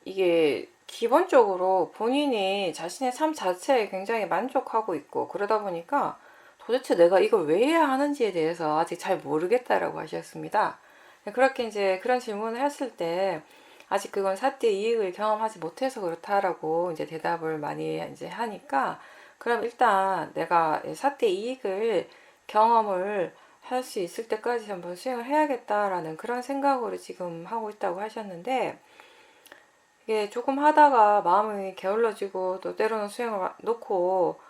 이게 기본적으로 본인이 자신의 삶 자체에 굉장히 만족하고 있고, 그러다 보니까 도대체 내가 이걸 왜 해야 하는지에 대해서 아직 잘 모르겠다라고 하셨습니다. 그렇게 이제 그런 질문을 했을 때, 아직 그건 사띠의 이익을 경험하지 못해서 그렇다라고 이제 대답을 많이 이제 하니까, 그럼 일단 내가 사띠의 이익을 경험을 할 수 있을 때까지 한번 수행을 해야겠다라는 그런 생각으로 지금 하고 있다고 하셨는데, 이게 조금 하다가 마음이 게을러지고 또 때로는 수행을 놓고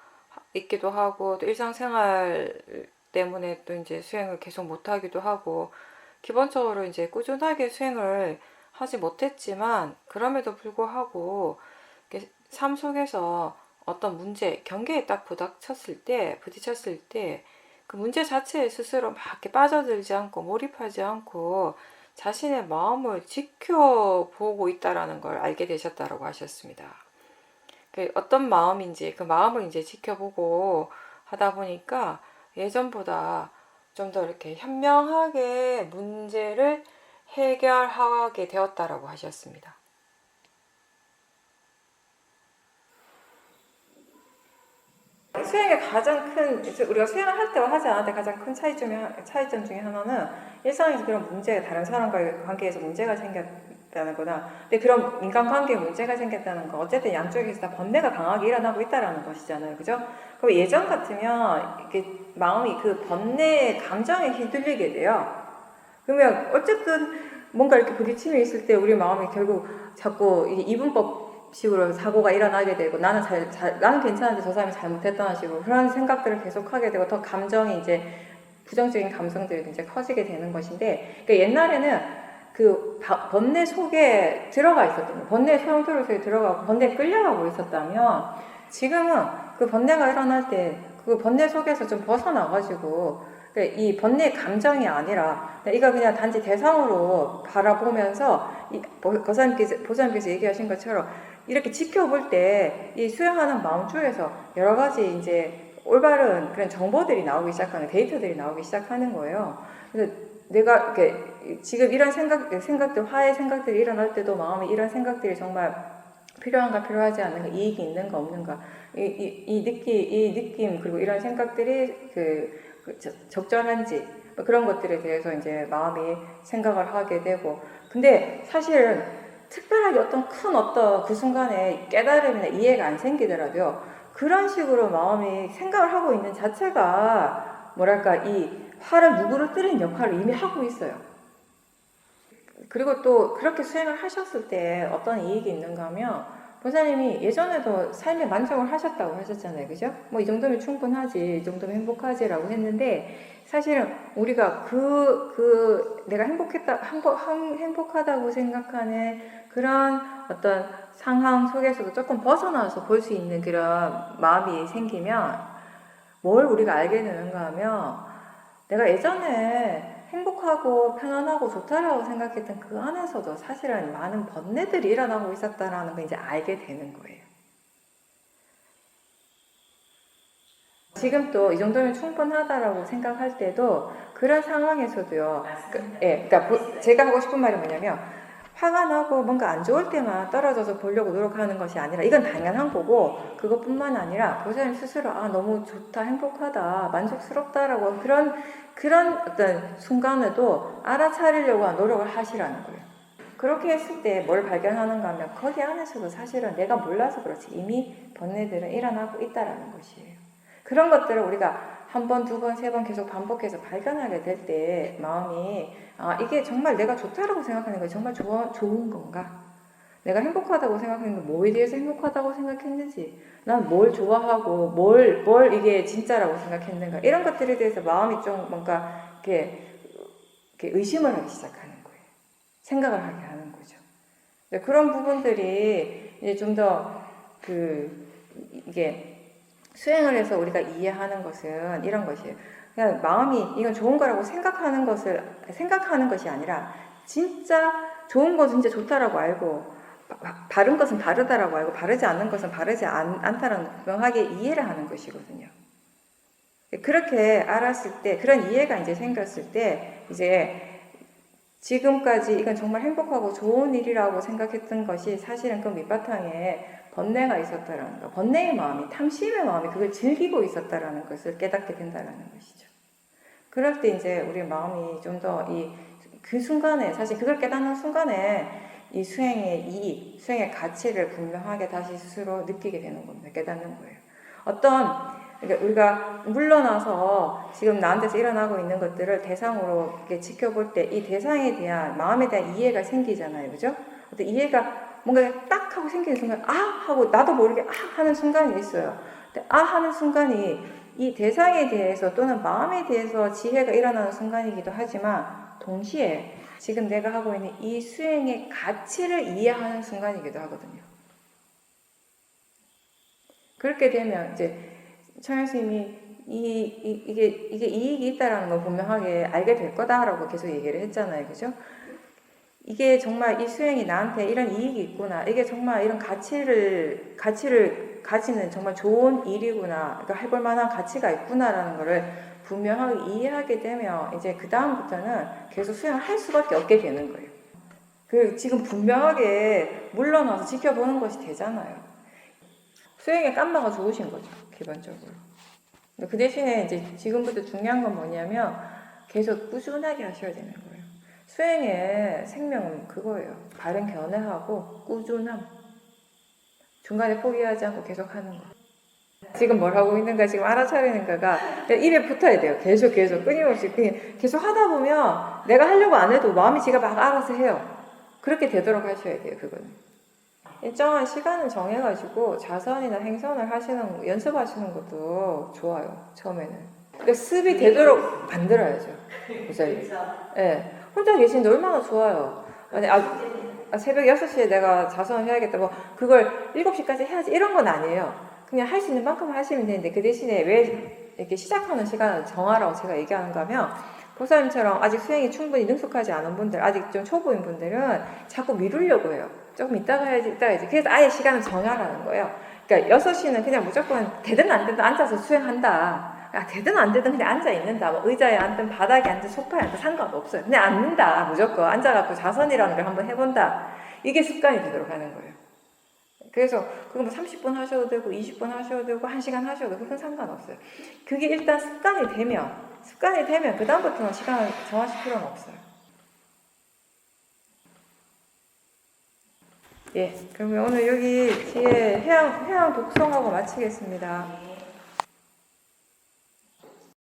있기도 하고 또 일상생활 때문에 또 이제 수행을 계속 못하기도 하고, 기본적으로 이제 꾸준하게 수행을 하지 못했지만 그럼에도 불구하고 삶 속에서 어떤 문제, 경계에 딱 부딪혔을 때 그 문제 자체에 스스로 막 이렇게 빠져들지 않고 몰입하지 않고 자신의 마음을 지켜보고 있다라는 걸 알게 되셨다라고 하셨습니다. 어떤 마음인지 그 마음을 이제 지켜보고 하다 보니까 예전보다 좀 더 이렇게 현명하게 문제를 해결하게 되었다라고 하셨습니다. 수행의 가장 큰, 우리가 수행을 할 때와 하지 않을 때 가장 큰 차이점 중에 하나는 일상에서 그런 문제가 다른 사람과의 관계에서 문제가 생겼다는 거다. 근데 그런 인간관계에 문제가 생겼다는 건 어쨌든 양쪽에서 다 번뇌가 강하게 일어나고 있다는 것이잖아요. 그죠? 그럼 예전 같으면 이렇게 마음이 그 번뇌의 감정에 휘둘리게 돼요. 그러면 어쨌든 뭔가 이렇게 부딪힘이 있을 때 우리 마음이 결국 자꾸 이게 이분법 식으로 사고가 일어나게 되고 나는 나는 괜찮은데 저 사람이 잘못했다는 식으로 그런 생각들을 계속 하게 되고 더 감정이 이제 부정적인 감성들이 이제 커지게 되는 것인데 그러니까 옛날에는 그 번뇌 속에 들어가 있었던 거예요. 번뇌 소용돌이 속에 들어가고 번뇌에 끌려가고 있었다면 지금은 그 번뇌가 일어날 때 그 번뇌 속에서 좀 벗어나가지고 그러니까 이 번뇌의 감정이 아니라 이거 그냥 단지 대상으로 바라보면서 보사님께서 얘기하신 것처럼 이렇게 지켜볼 때 이 수행하는 마음 쪽에서 여러 가지 이제 올바른 그런 정보들이 나오기 시작하는 데이터들이 나오기 시작하는 거예요. 그래서 내가 이렇게 지금 이런 생각들 화의 생각들이 일어날 때도 마음에 이런 생각들이 정말 필요한가 필요하지 않은가 이익이 있는가 없는가 이 느낌 그리고 이런 생각들이 적절한지 그런 것들에 대해서 이제 마음이 생각을 하게 되고 근데 사실은 특별하게 어떤 그 순간에 깨달음이나 이해가 안 생기더라도요 그런 식으로 마음이 생각을 하고 있는 자체가 뭐랄까 이 화를 누구를 뜨리는 역할을 이미 하고 있어요. 그리고 또 그렇게 수행을 하셨을 때 어떤 이익이 있는가 하면 보사님이 예전에도 삶에 만족을 하셨다고 하셨잖아요. 그죠? 뭐 이 정도면 충분하지, 이 정도면 행복하지라고 했는데 사실은 우리가 내가 행복하다고 생각하는 그런 어떤 상황 속에서도 조금 벗어나서 볼 수 있는 그런 마음이 생기면 뭘 우리가 알게 되는가 하면 내가 예전에 행복하고 편안하고 좋다라고 생각했던 그 안에서도 사실은 많은 번뇌들이 일어나고 있었다라는 걸 이제 알게 되는 거예요. 지금 또 이 정도면 충분하다라고 생각할 때도 그런 상황에서도요. 그러니까 제가 하고 싶은 말이 뭐냐면 화가 나고 뭔가 안 좋을 때만 떨어져서 보려고 노력하는 것이 아니라 이건 당연한 거고 그것뿐만 아니라 보사님 스스로 너무 좋다, 행복하다, 만족스럽다라고 그런 어떤 순간에도 알아차리려고 노력을 하시라는 거예요. 그렇게 했을 때 뭘 발견하는가 하면 거기 안에서도 사실은 내가 몰라서 그렇지 이미 번뇌들은 일어나고 있다라는 것이에요. 그런 것들을 우리가 한 번, 두 번, 세 번 계속 반복해서 발견하게 될 때 마음이 이게 정말 내가 좋다라고 생각하는 게 정말 좋은 건가? 내가 행복하다고 생각하는 게 뭐에 대해서 행복하다고 생각했는지 난 뭘 좋아하고 뭘 이게 진짜라고 생각했는가 이런 것들에 대해서 마음이 좀 뭔가 이렇게 의심을 하기 시작하는 거예요. 생각을 하게 하는 거죠. 그런 부분들이 이제 좀 더 이게 수행을 해서 우리가 이해하는 것은 이런 것이에요. 그냥 마음이 이건 좋은 거라고 생각하는 것이 아니라 진짜 좋은 것은 진짜 좋다라고 알고 바른 것은 바르다라고 알고 바르지 않는 것은 바르지 않다라는 분명하게 이해를 하는 것이거든요. 그렇게 알았을 때 그런 이해가 이제 생겼을 때 이제 지금까지 이건 정말 행복하고 좋은 일이라고 생각했던 것이 사실은 그 밑바탕에 번뇌가 있었다라는 거, 번뇌의 마음이, 탐심의 마음이 그걸 즐기고 있었다라는 것을 깨닫게 된다라는 것이죠. 그럴 때 이제 우리 마음이 좀 더 그 순간에, 사실 그걸 깨닫는 순간에 이 수행의 이익, 수행의 가치를 분명하게 다시 스스로 느끼게 되는 겁니다. 깨닫는 거예요. 그러니까 우리가 물러나서 지금 나한테서 일어나고 있는 것들을 대상으로 이렇게 지켜볼 때 이 대상에 대한 마음에 대한 이해가 생기잖아요. 그죠? 어떤 이해가 뭔가 딱 하고 생기는 순간 하고 나도 모르게 하는 순간이 있어요. 근데 하는 순간이 이 대상에 대해서 또는 마음에 대해서 지혜가 일어나는 순간이기도 하지만 동시에 지금 내가 하고 있는 이 수행의 가치를 이해하는 순간이기도 하거든요. 그렇게 되면 이제 청현 스님이 이게 이익이 있다라는 걸 분명하게 알게 될 거다라고 계속 얘기를 했잖아요. 그죠? 이게 정말 이 수행이 나한테 이런 이익이 있구나. 이게 정말 이런 가치를 가지는 정말 좋은 일이구나. 그러니까 해볼 만한 가치가 있구나라는 거를 분명하게 이해하게 되면 이제 그 다음부터는 계속 수행을 할 수밖에 없게 되는 거예요. 지금 분명하게 물러나서 지켜보는 것이 되잖아요. 수행의 깜마가 좋으신 거죠, 기본적으로. 그 대신에 이제 지금부터 중요한 건 뭐냐면 계속 꾸준하게 하셔야 되는 거예요. 수행의 생명은 그거예요. 바른 견해하고 꾸준함. 중간에 포기하지 않고 계속 하는 거. 지금 뭘 하고 있는가, 지금 알아차리는가가 입에 붙어야 돼요. 계속 끊임없이 계속 하다 보면 내가 하려고 안 해도 마음이 지가 막 알아서 해요. 그렇게 되도록 하셔야 돼요, 그거는. 일정한 시간을 정해가지고 자선이나 행선을 하시는, 연습하시는 것도 좋아요, 처음에는. 그러니까 습이 되도록 만들어야죠, 고사리. 예. 혼자 계시는데 얼마나 좋아요. 아니, 새벽 6시에 내가 자선을 해야겠다. 뭐, 그걸 7시까지 해야지. 이런 건 아니에요. 그냥 할 수 있는 만큼 하시면 되는데, 그 대신에 왜 이렇게 시작하는 시간을 정하라고 제가 얘기하는가 하면, 고사님처럼 아직 수행이 충분히 능숙하지 않은 분들, 아직 좀 초보인 분들은 자꾸 미루려고 해요. 조금 이따가 해야지, 이따가 해야지. 그래서 아예 시간을 정하라는 거예요. 그러니까 6시는 그냥 무조건 되든 안 되든 앉아서 수행한다. 되든 안 되든 그냥 앉아 있는다. 뭐 의자에 앉든 바닥에 앉든 소파에 앉든 상관없어요. 그냥 앉는다. 무조건 앉아갖고 자선이라는 걸 한번 해본다. 이게 습관이 되도록 하는 거예요. 그래서 그거 뭐 30분 하셔도 되고 20분 하셔도 되고 1시간 하셔도 되고 그건 상관없어요. 그게 일단 습관이 되면 그 다음부터는 시간을 정하실 필요는 없어요. 예, 그러면 오늘 여기 뒤에 해양 독성하고 마치겠습니다.